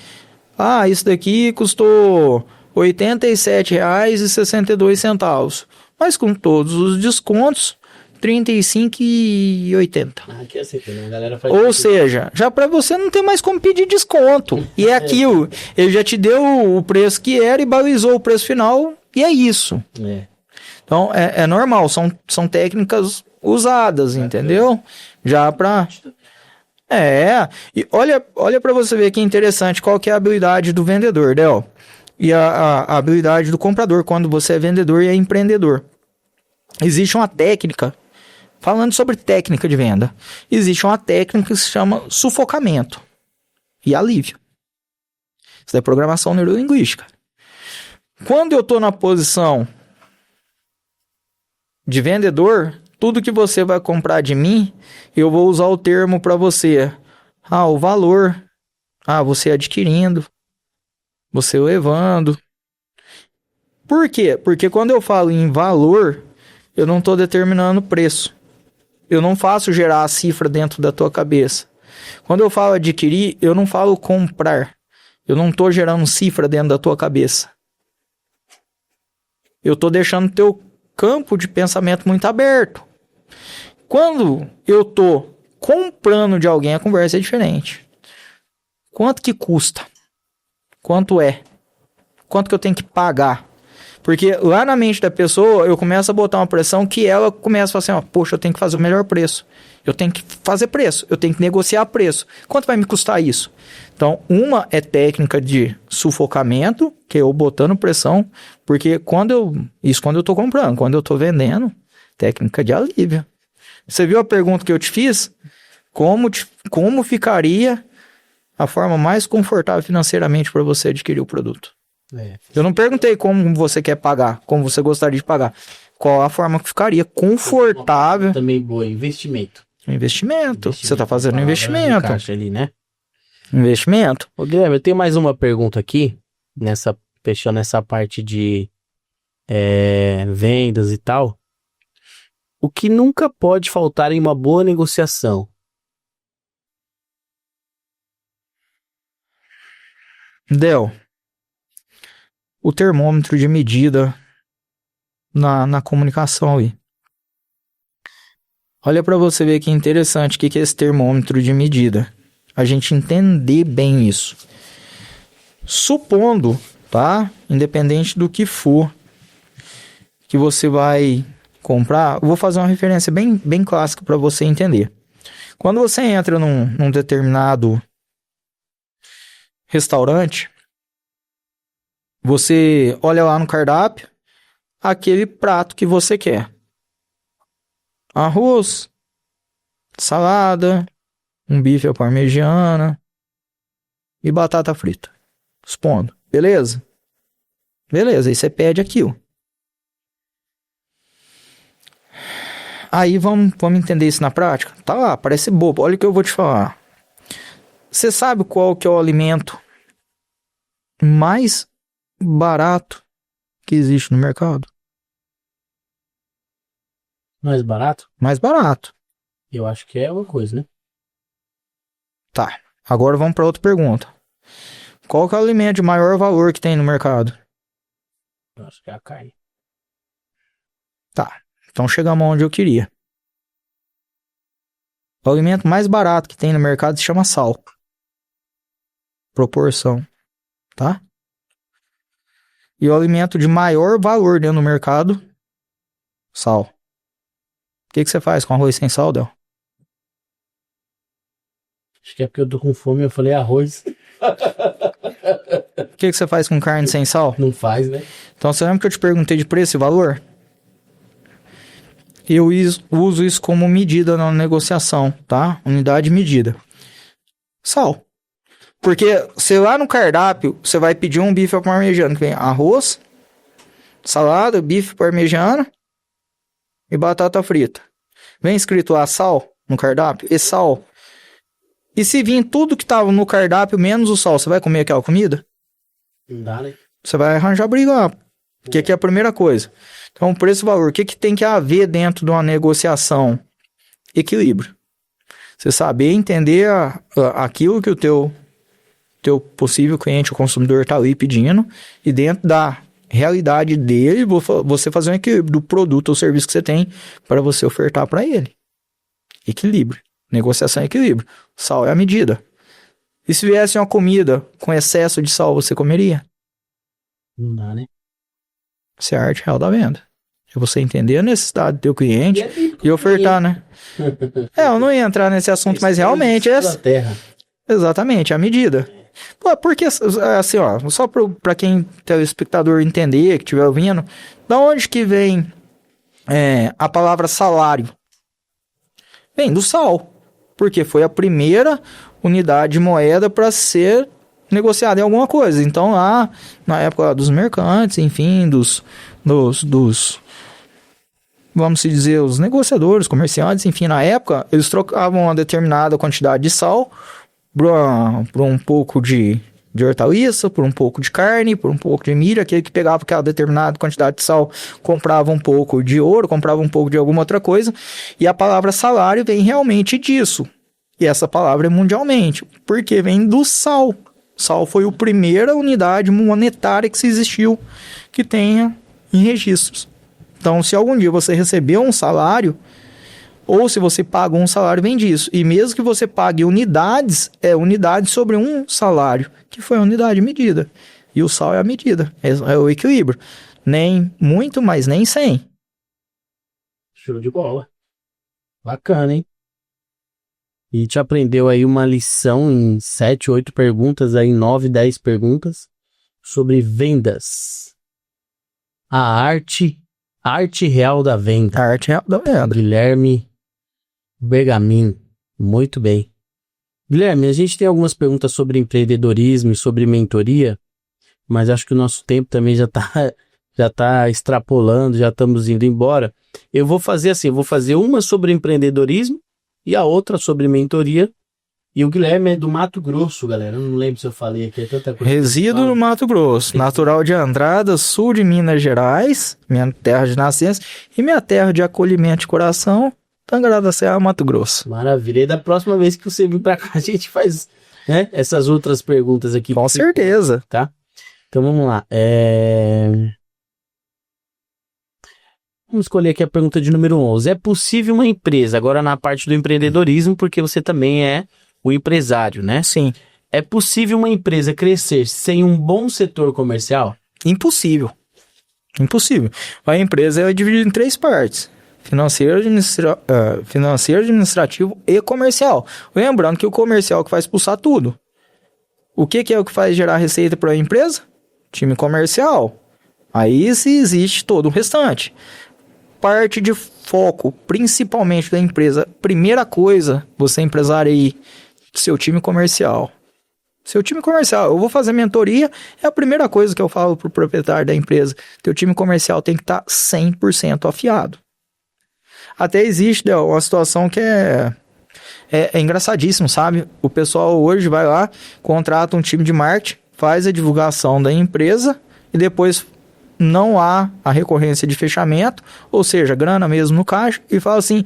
Ah, isso daqui custou R$ 87,62. Mas com todos os descontos, R$ 35,80. Aqui é assim, né? A galera faz Ou seja, já para você não ter mais como pedir desconto. E é aquilo. Ele já te deu o preço que era e balizou o preço final. E é isso. Então, é normal. São técnicas usadas, entendeu? Já para... e olha para você ver que interessante, qual que é a habilidade do vendedor, Del, e a habilidade do comprador quando você é vendedor e é empreendedor. Existe uma técnica, falando sobre técnica de venda, existe uma técnica que se chama sufocamento e alívio. Isso é programação neurolinguística. Quando eu estou na posição de vendedor, tudo que você vai comprar de mim, eu vou usar o termo para você. O valor. Você adquirindo. Você levando. Por quê? Porque quando eu falo em valor, eu não estou determinando preço. Eu não faço gerar a cifra dentro da tua cabeça. Quando eu falo adquirir, eu não falo comprar. Eu não estou gerando cifra dentro da tua cabeça. Eu estou deixando teu campo de pensamento muito aberto. Quando eu tô comprando de alguém, a conversa é diferente. Quanto que custa? Quanto é? Quanto que eu tenho que pagar? Porque lá na mente da pessoa, eu começo a botar uma pressão que ela começa a falar assim, poxa, eu tenho que fazer o melhor preço. Eu tenho que fazer preço. Eu tenho que negociar preço. Quanto vai me custar isso? Então, uma é técnica de sufocamento, que é eu botando pressão, porque quando eu tô comprando, quando eu tô vendendo, técnica de alívio. Você viu a pergunta que eu te fiz? Como ficaria a forma mais confortável financeiramente para você adquirir o produto? Eu não perguntei como você quer pagar, como você gostaria de pagar. Qual a forma que ficaria confortável? Também boa, investimento. Investimento. Você está fazendo um investimento. Caixa ali, né? Investimento. Ô, Guilherme, eu tenho mais uma pergunta aqui, fechando essa parte de vendas e tal. O que nunca pode faltar em uma boa negociação? Del, o termômetro de medida na comunicação aí. Olha para você ver que interessante o que é esse termômetro de medida. A gente entender bem isso. Supondo, tá? Independente do que for que você vai comprar, eu vou fazer uma referência bem clássica para você entender. Quando você entra num determinado restaurante, você olha lá no cardápio aquele prato que você quer. Arroz, salada, um bife à parmegiana e batata frita. Expondo. Beleza? Beleza, aí você pede aquilo. Aí vamos entender isso na prática? Tá lá, parece bobo. Olha o que eu vou te falar. Você sabe qual que é o alimento mais barato que existe no mercado? Mais barato? Mais barato. Eu acho que é uma coisa, né? Tá. Agora vamos para outra pergunta. Qual que é o alimento de maior valor que tem no mercado? Eu acho que é a carne. Tá. Então chegamos onde eu queria. O alimento mais barato que tem no mercado se chama sal. Proporção. Tá? E o alimento de maior valor dentro do mercado? Sal. O que você faz com arroz sem sal, Del? Acho que é porque eu tô com fome, eu falei arroz. O que você faz com carne sem sal? Não faz, né? Então você lembra que eu te perguntei de preço e valor? Eu uso isso como medida na negociação, tá? Unidade de medida. Sal. Porque se lá no cardápio você vai pedir um bife ao parmegiano, que vem arroz, salada, bife parmegiano e batata frita. Vem escrito lá sal no cardápio? E sal. E se vir tudo que tava no cardápio menos o sal, você vai comer aquela comida? Não dá, né? Você vai arranjar briga lá. Porque aqui é a primeira coisa. Então, preço e valor. O que tem que haver dentro de uma negociação? Equilíbrio. Você saber entender aquilo que o teu possível cliente, o consumidor, está ali pedindo. E dentro da realidade dele, você fazer um equilíbrio do produto ou serviço que você tem para você ofertar para ele. Equilíbrio. Negociação é equilíbrio. Sal é a medida. E se viesse uma comida com excesso de sal, você comeria? Não dá, né? Isso é a arte real da venda. É você entender a necessidade do teu cliente e ofertar, né? Eu não ia entrar nesse assunto, mas realmente é... Exatamente, a medida. Pô, porque, assim, ó, só para quem telespectador entender, que estiver ouvindo, da onde que vem a palavra salário? Vem do sal. Porque foi a primeira unidade de moeda para ser negociada em alguma coisa. Então, lá, na época dos mercantes, enfim, dos vamos dizer, os negociadores, comerciantes, enfim, na época, eles trocavam uma determinada quantidade de sal por um pouco de hortaliça, por um pouco de carne, por um pouco de milho. Aquele que pegava aquela determinada quantidade de sal comprava um pouco de ouro, comprava um pouco de alguma outra coisa. E a palavra salário vem realmente disso. E essa palavra é mundialmente, porque vem do sal. Sal foi a primeira unidade monetária que se existiu que tenha em registros. Então, se algum dia você recebeu um salário, ou se você paga um salário, vem disso. E mesmo que você pague unidades, é unidade sobre um salário, que foi a unidade medida. E o sal é a medida, é o equilíbrio. Nem muito, mas nem 100. Show de bola. Bacana, hein? E a gente aprendeu aí uma lição em 7, 8 perguntas, aí 9, 10 perguntas sobre vendas. A arte real da venda. A arte real da venda. Guilherme Bergamin. Muito bem. Guilherme, a gente tem algumas perguntas sobre empreendedorismo e sobre mentoria, mas acho que o nosso tempo também já tá extrapolando, já estamos indo embora. Eu vou fazer assim, eu vou fazer uma sobre empreendedorismo e a outra sobre mentoria. E o Guilherme é do Mato Grosso, galera. Eu não lembro se eu falei aqui, é tanta coisa. Resido no Mato Grosso, natural de Andradas, sul de Minas Gerais, minha terra de nascença, e minha terra de acolhimento de coração, Tangará da Serra, Mato Grosso. Maravilha. E da próxima vez que você vir pra cá, a gente faz, né, essas outras perguntas aqui. Com certeza. Tá? Então vamos lá. Vamos escolher aqui a pergunta de número 11. É possível uma empresa, agora na parte do empreendedorismo, porque você também é o empresário, né? Sim. É possível uma empresa crescer sem um bom setor comercial? Impossível. Impossível. A empresa é dividida em 3 partes. Financeiro, administrativo e comercial. Lembrando que o comercial é o que faz pulsar tudo. O que é o que faz gerar receita para a empresa? Time comercial. Aí se existe todo o restante. Parte de foco, principalmente da empresa. Primeira coisa, você empresário aí, seu time comercial. Seu time comercial, eu vou fazer mentoria, é a primeira coisa que eu falo pro proprietário da empresa. Teu time comercial tem que estar 100% afiado. Até existe uma situação que é engraçadíssimo, sabe? O pessoal hoje vai lá, contrata um time de marketing, faz a divulgação da empresa e depois não há a recorrência de fechamento, ou seja, grana mesmo no caixa, e fala assim,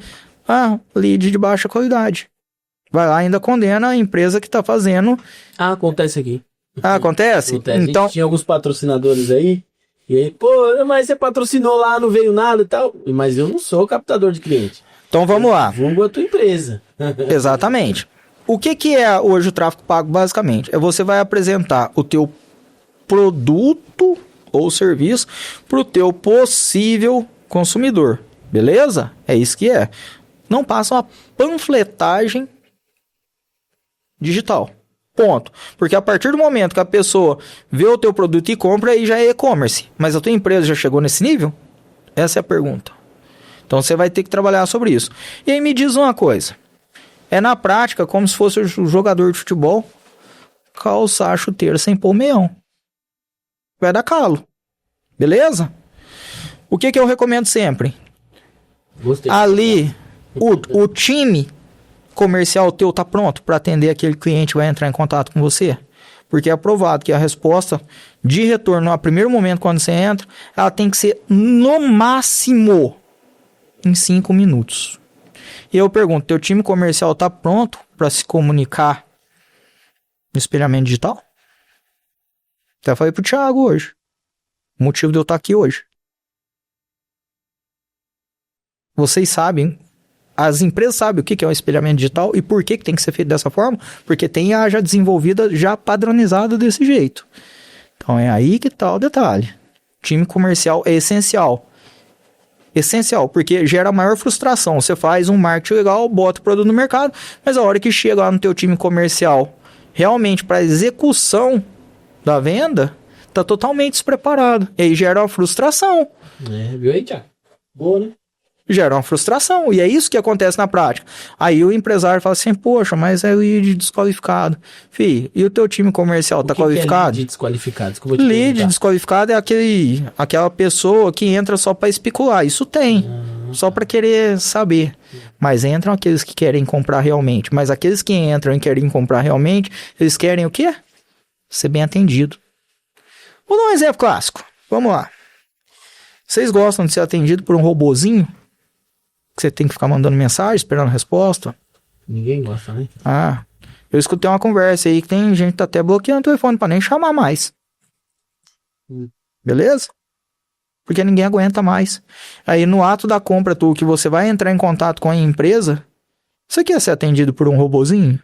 lead de baixa qualidade. Vai lá e ainda condena a empresa que está fazendo. Acontece aqui. Acontece? Então, a gente tinha alguns patrocinadores aí, e aí, mas você patrocinou lá, não veio nada e tal. Mas eu não sou captador de cliente. Então vamos lá. Vulgo a tua empresa. Exatamente. O que é hoje o tráfego pago, basicamente? Você vai apresentar o teu produto ou serviço para o teu possível consumidor. Beleza? É isso que é. Não passa uma panfletagem digital. Ponto. Porque a partir do momento que a pessoa vê o teu produto e compra, aí já é e-commerce. Mas a tua empresa já chegou nesse nível? Essa é a pergunta. Então você vai ter que trabalhar sobre isso. E aí me diz uma coisa. É na prática como se fosse o jogador de futebol calçar a chuteira sem pôr o meião. Vai dar calo. Beleza? O que eu recomendo sempre? Gostei. Ali, o time comercial teu tá pronto para atender aquele cliente que vai entrar em contato com você? Porque é provado que a resposta de retorno no primeiro momento quando você entra, ela tem que ser no máximo em 5 minutos. E eu pergunto, teu time comercial tá pronto para se comunicar no espelhamento digital? Até falei pro Thiago hoje. O motivo de eu estar aqui hoje. Vocês sabem, as empresas sabem o que é um espelhamento digital e por que tem que ser feito dessa forma, porque tem a já desenvolvida, já padronizada desse jeito. Então é aí que tá o detalhe. Time comercial é essencial. Essencial, porque gera maior frustração. Você faz um marketing legal, bota o produto no mercado, mas a hora que chega lá no teu time comercial, realmente para execução da venda, tá totalmente despreparado. E aí gera uma frustração. Viu aí, Thiago? Boa, né? Gera uma frustração. E é isso que acontece na prática. Aí o empresário fala assim, poxa, mas é lead desqualificado. Fih, e o teu time comercial tá qualificado? Que é lead desqualificado? Desculpa te Lead perguntar. desqualificado é aquela pessoa que entra só para especular. Isso tem. Só para querer saber. Mas entram aqueles que querem comprar realmente. Mas aqueles que entram e querem comprar realmente, eles querem o quê? Ser bem atendido. Vou dar um exemplo clássico. Vamos lá. Vocês gostam de ser atendido por um robozinho? Que você tem que ficar mandando mensagem, esperando resposta? Ninguém gosta, né? Eu escutei uma conversa aí que tem gente que tá até bloqueando o telefone pra nem chamar mais. Beleza? Porque ninguém aguenta mais. Aí no ato da compra, que você vai entrar em contato com a empresa, você quer ser atendido por um robozinho?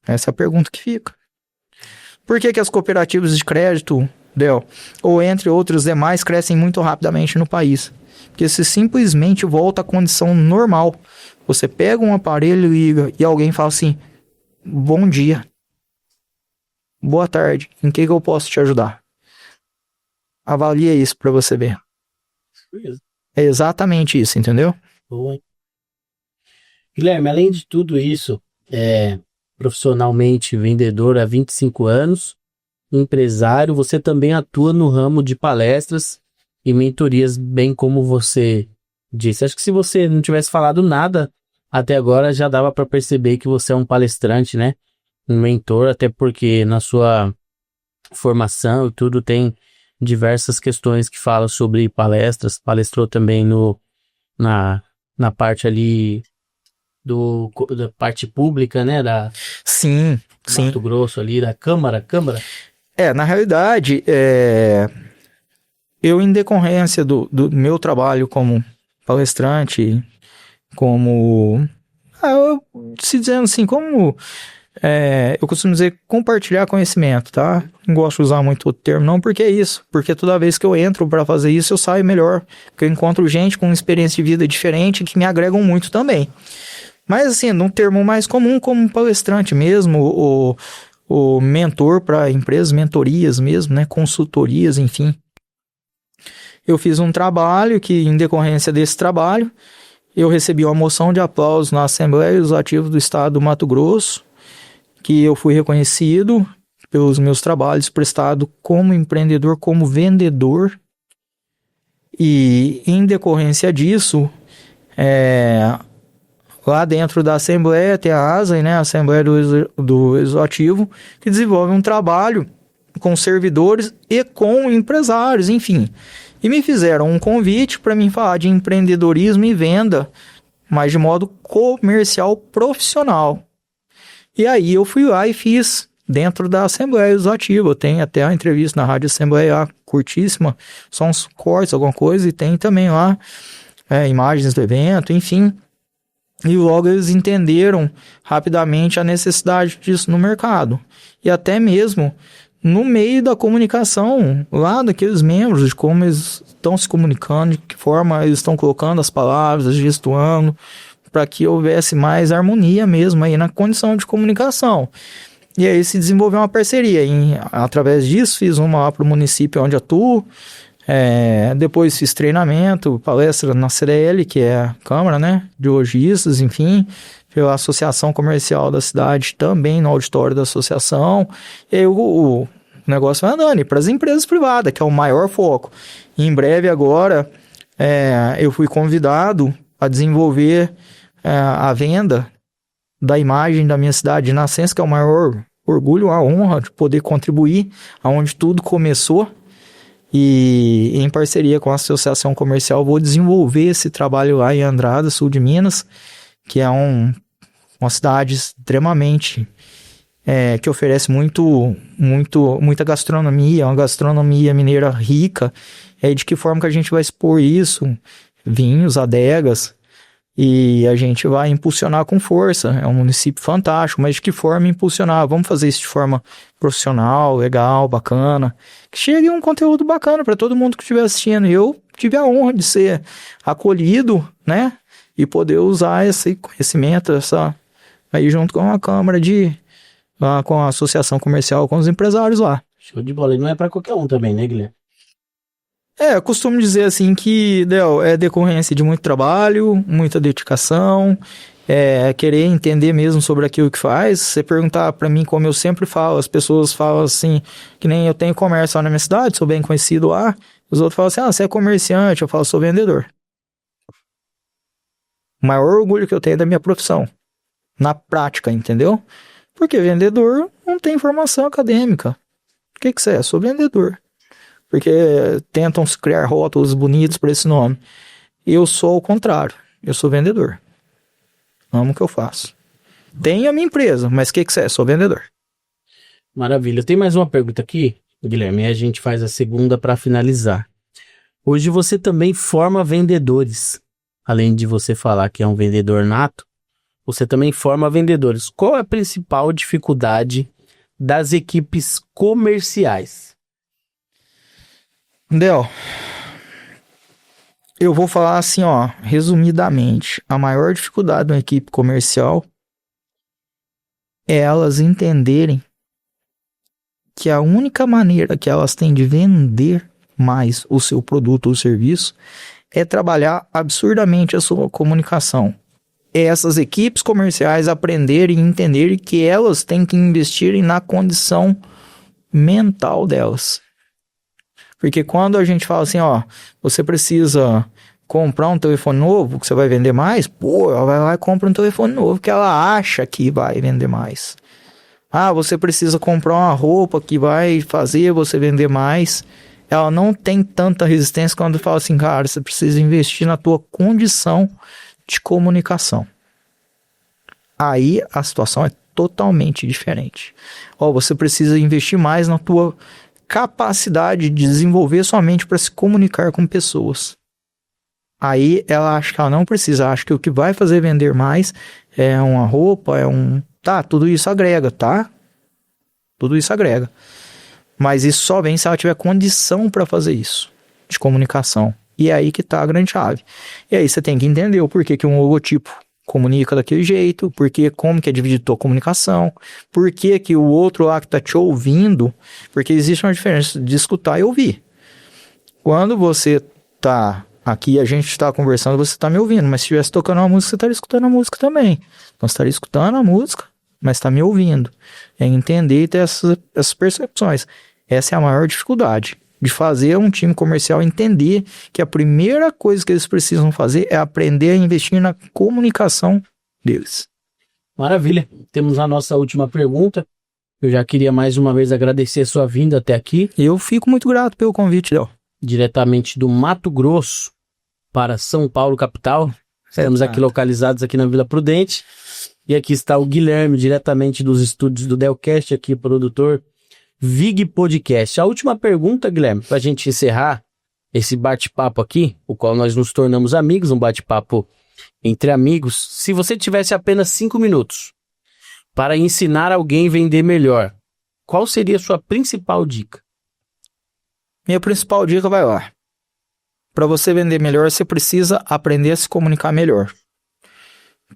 Essa é a pergunta que fica. Por que as cooperativas de crédito, Del, ou entre outros demais, crescem muito rapidamente no país? Porque se simplesmente volta à condição normal, você pega um aparelho, liga e alguém fala assim, bom dia, boa tarde, em que eu posso te ajudar? Avalia isso para você ver. É exatamente isso, entendeu? Boa, hein? Guilherme, além de tudo isso, profissionalmente vendedor há 25 anos, empresário, você também atua no ramo de palestras e mentorias, bem como você disse. Acho que se você não tivesse falado nada até agora, já dava para perceber que você é um palestrante, né? Um mentor, até porque na sua formação e tudo tem diversas questões que falam sobre palestras. Palestrou também na parte ali da parte pública, né? Sim. Mato Grosso ali, da Câmara. Na realidade, eu, em decorrência do meu trabalho como palestrante, se dizendo assim, eu costumo dizer compartilhar conhecimento, tá? Não gosto de usar muito o termo, não, porque é isso. Porque toda vez que eu entro para fazer isso, eu saio melhor. Porque eu encontro gente com experiência de vida diferente que me agregam muito também. Mas, assim, num termo mais comum, como palestrante mesmo, o mentor para empresas, mentorias mesmo, né? Consultorias, enfim. Eu fiz um trabalho que, em decorrência desse trabalho, eu recebi uma moção de aplauso na Assembleia Legislativa do Estado do Mato Grosso, que eu fui reconhecido pelos meus trabalhos prestados como empreendedor, como vendedor. E, em decorrência disso, lá dentro da Assembleia tem a ASA, né, a Assembleia do Legislativo, que desenvolve um trabalho com servidores e com empresários, enfim. E me fizeram um convite para mim falar de empreendedorismo e venda, mas de modo comercial profissional. E aí eu fui lá e fiz dentro da Assembleia Legislativa. Eu tenho até a entrevista na Rádio Assembleia curtíssima, só uns cortes, alguma coisa, e tem também lá imagens do evento, enfim. E logo eles entenderam rapidamente a necessidade disso no mercado. E até mesmo no meio da comunicação, lá daqueles membros, de como eles estão se comunicando, de que forma eles estão colocando as palavras, gestuando, para que houvesse mais harmonia mesmo aí na condição de comunicação. E aí se desenvolveu uma parceria. Através disso, fiz uma lá para o município onde atuo. Depois fiz treinamento, palestra na CDL, que é a Câmara, né, de Lojistas, enfim, pela Associação Comercial da cidade, também no auditório da associação. E aí o negócio vai andando, e para as empresas privadas, que é o maior foco. E em breve agora, eu fui convidado a desenvolver a venda da imagem da minha cidade de nascença, que é o maior orgulho, a honra de poder contribuir aonde tudo começou. E em parceria com a Associação Comercial vou desenvolver esse trabalho lá em Andrada, sul de Minas, que é uma cidade extremamente que oferece muita gastronomia, uma gastronomia mineira rica. De que forma que a gente vai expor isso? Vinhos, adegas, e a gente vai impulsionar com força. É um município fantástico, mas de que forma impulsionar? Vamos fazer isso de forma profissional, legal, bacana, que chegue um conteúdo bacana para todo mundo que estiver assistindo. E eu tive a honra de ser acolhido, né, e poder usar esse conhecimento, aí junto com a Câmara com a Associação Comercial, com os empresários lá. Show de bola. E não é para qualquer um também, né, Guilherme? Eu costumo dizer assim que, Del, é decorrência de muito trabalho, muita dedicação, querer entender mesmo sobre aquilo que faz. Se você perguntar pra mim, como eu sempre falo, as pessoas falam assim, que nem eu tenho comércio lá na minha cidade, sou bem conhecido lá, os outros falam assim, você é comerciante, eu falo, sou vendedor. O maior orgulho que eu tenho é da minha profissão, na prática, entendeu? Porque vendedor não tem formação acadêmica. O que você é? Sou vendedor. Porque tentam criar rótulos bonitos para esse nome. Eu sou o contrário. Eu sou vendedor. Amo o que eu faço. Tenho a minha empresa, mas o que você é? Sou vendedor. Maravilha. Tem mais uma pergunta aqui, Guilherme, e a gente faz a segunda para finalizar. Hoje você também forma vendedores. Além de você falar que é um vendedor nato, você também forma vendedores. Qual é a principal dificuldade das equipes comerciais? Del, eu vou falar assim, resumidamente, a maior dificuldade de uma equipe comercial é elas entenderem que a única maneira que elas têm de vender mais o seu produto ou serviço é trabalhar absurdamente a sua comunicação. Essas equipes comerciais aprenderem e entenderem que elas têm que investir na condição mental delas. Porque quando a gente fala assim, você precisa comprar um telefone novo, que você vai vender mais, ela vai lá e compra um telefone novo que ela acha que vai vender mais. Você precisa comprar uma roupa que vai fazer você vender mais. Ela não tem tanta resistência quando fala assim, cara, você precisa investir na tua condição de comunicação. Aí a situação é totalmente diferente. Você precisa investir mais na tua capacidade de desenvolver sua mente para se comunicar com pessoas. Aí ela acha que ela não precisa, acha que o que vai fazer vender mais é uma roupa, Tá, tudo isso agrega, tá? Tudo isso agrega. Mas isso só vem se ela tiver condição para fazer isso, de comunicação. E é aí que tá a grande chave. E aí você tem que entender o porquê que um logotipo comunica daquele jeito, porque como que é dividido a tua comunicação, porque que o outro lá que tá te ouvindo, porque existe uma diferença de escutar e ouvir. Quando você tá aqui, a gente está conversando, você está me ouvindo, mas se estivesse tocando uma música, você estaria escutando a música também. Então você estaria escutando a música, mas está me ouvindo. É entender e ter essas percepções. Essa é a maior dificuldade de fazer um time comercial entender que a primeira coisa que eles precisam fazer é aprender a investir na comunicação deles. Maravilha. Temos a nossa última pergunta. Eu já queria mais uma vez agradecer a sua vinda até aqui. Eu fico muito grato pelo convite, Léo. Diretamente do Mato Grosso para São Paulo, capital. Estamos aqui localizados aqui na Vila Prudente. E aqui está o Guilherme, diretamente dos estúdios do Delcast, aqui, produtor Vig Podcast. A última pergunta, Guilherme, para a gente encerrar esse bate-papo aqui, o qual nós nos tornamos amigos, um bate-papo entre amigos. Se você tivesse apenas 5 minutos para ensinar alguém a vender melhor, qual seria a sua principal dica? Minha principal dica vai lá. Para você vender melhor, você precisa aprender a se comunicar melhor.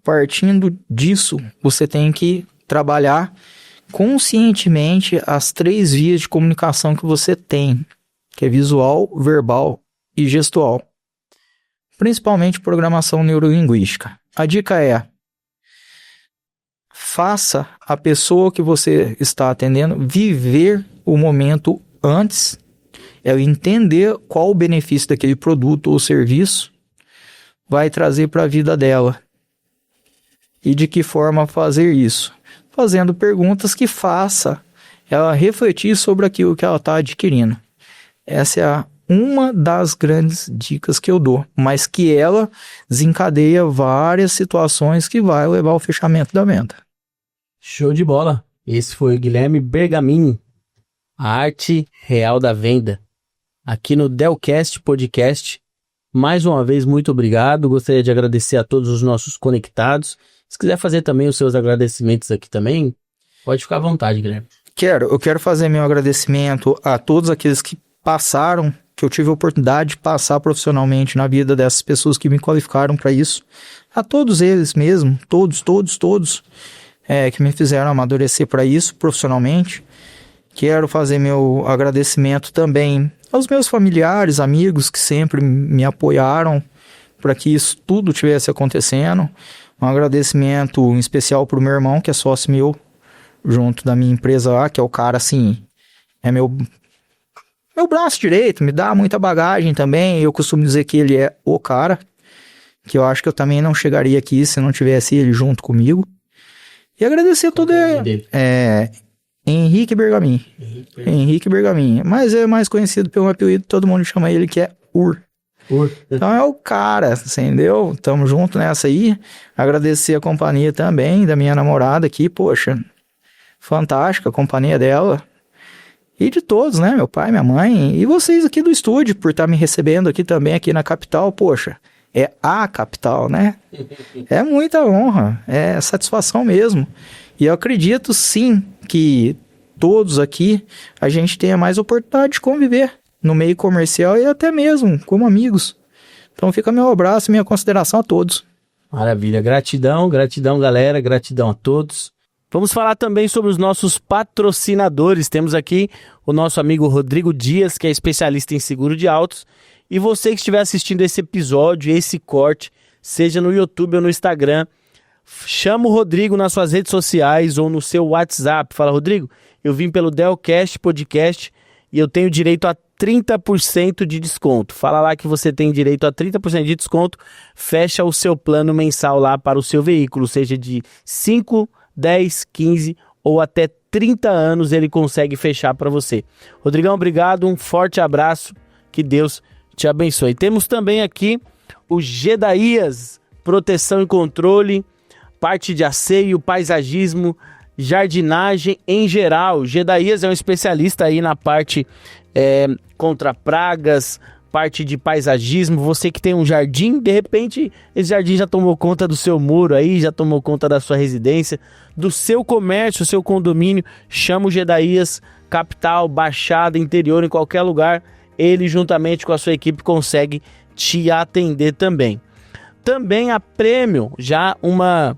Partindo disso, você tem que trabalhar conscientemente as 3 vias de comunicação que você tem, que é visual, verbal e gestual. Principalmente programação neurolinguística. A dica é: faça a pessoa que você está atendendo viver o momento antes, ela entender qual o benefício daquele produto ou serviço vai trazer para a vida dela. E de que forma fazer isso? Fazendo perguntas que faça ela refletir sobre aquilo que ela está adquirindo. Essa é uma das grandes dicas que eu dou, mas que ela desencadeia várias situações que vai levar ao fechamento da venda. Show de bola! Esse foi o Guilherme Bergamin, a arte real da venda, aqui no Delcast Podcast. Mais uma vez, muito obrigado. Gostaria de agradecer a todos os nossos conectados. Se quiser fazer também os seus agradecimentos aqui também, pode ficar à vontade, Guilherme. Eu quero fazer meu agradecimento a todos aqueles que passaram, que eu tive a oportunidade de passar profissionalmente na vida dessas pessoas que me qualificaram para isso. A todos eles mesmo, todos, que me fizeram amadurecer para isso profissionalmente. Quero fazer meu agradecimento também aos meus familiares, amigos que sempre me apoiaram para que isso tudo tivesse acontecendo. Um agradecimento em especial para o meu irmão, que é sócio meu, junto da minha empresa lá, que é o cara, assim, é meu braço direito, me dá muita bagagem também. Eu costumo dizer que ele é o cara, que eu acho que eu também não chegaria aqui se não tivesse ele junto comigo. E agradecer a todo Henrique Bergamin. Henrique Bergamin. Mas é mais conhecido pelo apelido, todo mundo chama ele que é Ur. Então é o cara, entendeu? Tamo junto nessa aí. Agradecer a companhia também da minha namorada aqui, poxa, fantástica a companhia dela. E de todos, né? Meu pai, minha mãe e vocês aqui do estúdio por estar me recebendo aqui também, aqui na capital, poxa. É a capital, né? É muita honra, é satisfação mesmo. E eu acredito sim que todos aqui a gente tenha mais oportunidade de conviver no meio comercial e até mesmo como amigos. Então fica meu abraço e minha consideração a todos. Maravilha, gratidão galera, gratidão a todos. Vamos falar também sobre os nossos patrocinadores. Temos aqui o nosso amigo Rodrigo Dias, que é especialista em seguro de autos. E você que estiver assistindo esse episódio, esse corte, seja no YouTube ou no Instagram, chama o Rodrigo nas suas redes sociais ou no seu WhatsApp. Fala: Rodrigo, eu vim pelo Delcast Podcast e eu tenho direito a 30% de desconto. Fala lá que você tem direito a 30% de desconto, fecha o seu plano mensal lá para o seu veículo, seja de 5, 10, 15 ou até 30 anos ele consegue fechar para você. Rodrigão, obrigado, um forte abraço, que Deus te abençoe. Temos também aqui o Gedaías, proteção e controle, parte de asseio, paisagismo, jardinagem em geral. Gedaías é um especialista aí na parte contra pragas, parte de paisagismo. Você que tem um jardim, de repente esse jardim já tomou conta do seu muro aí, já tomou conta da sua residência, do seu comércio, seu condomínio. Chama o Gedaías, capital, baixada, interior, em qualquer lugar. Ele juntamente com a sua equipe consegue te atender também. Também a Prêmio, já uma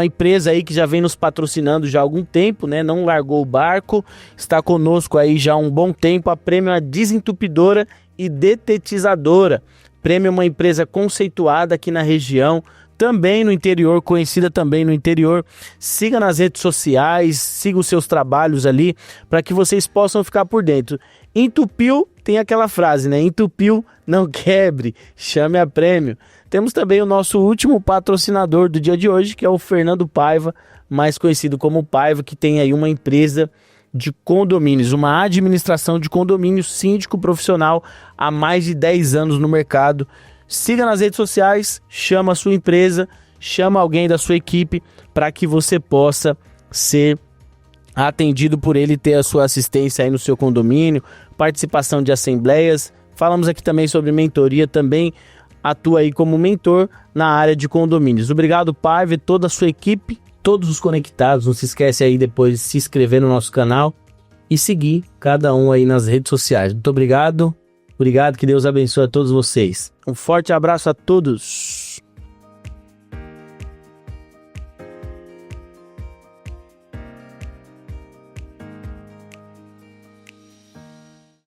empresa aí que já vem nos patrocinando já há algum tempo, né? Não largou o barco, está conosco aí já há um bom tempo. A Prêmio é uma desentupidora e detetizadora. Prêmio é uma empresa conceituada aqui na região, também no interior, conhecida também no interior. Siga nas redes sociais, siga os seus trabalhos ali, para que vocês possam ficar por dentro. Entupiu, tem aquela frase, né? Entupiu, não quebre, chame a Prêmio. Temos também o nosso último patrocinador do dia de hoje, que é o Fernando Paiva, mais conhecido como Paiva, que tem aí uma empresa de condomínios, uma administração de condomínios, síndico profissional há mais de 10 anos no mercado. Siga nas redes sociais, chama a sua empresa, chama alguém da sua equipe para que você possa ser atendido por ele, ter a sua assistência aí no seu condomínio, participação de assembleias. Falamos aqui também sobre mentoria, também atua aí como mentor na área de condomínios. Obrigado, Paiva, e toda a sua equipe, todos os conectados. Não se esquece aí depois de se inscrever no nosso canal e seguir cada um aí nas redes sociais. Muito obrigado, que Deus abençoe a todos vocês. Um forte abraço a todos.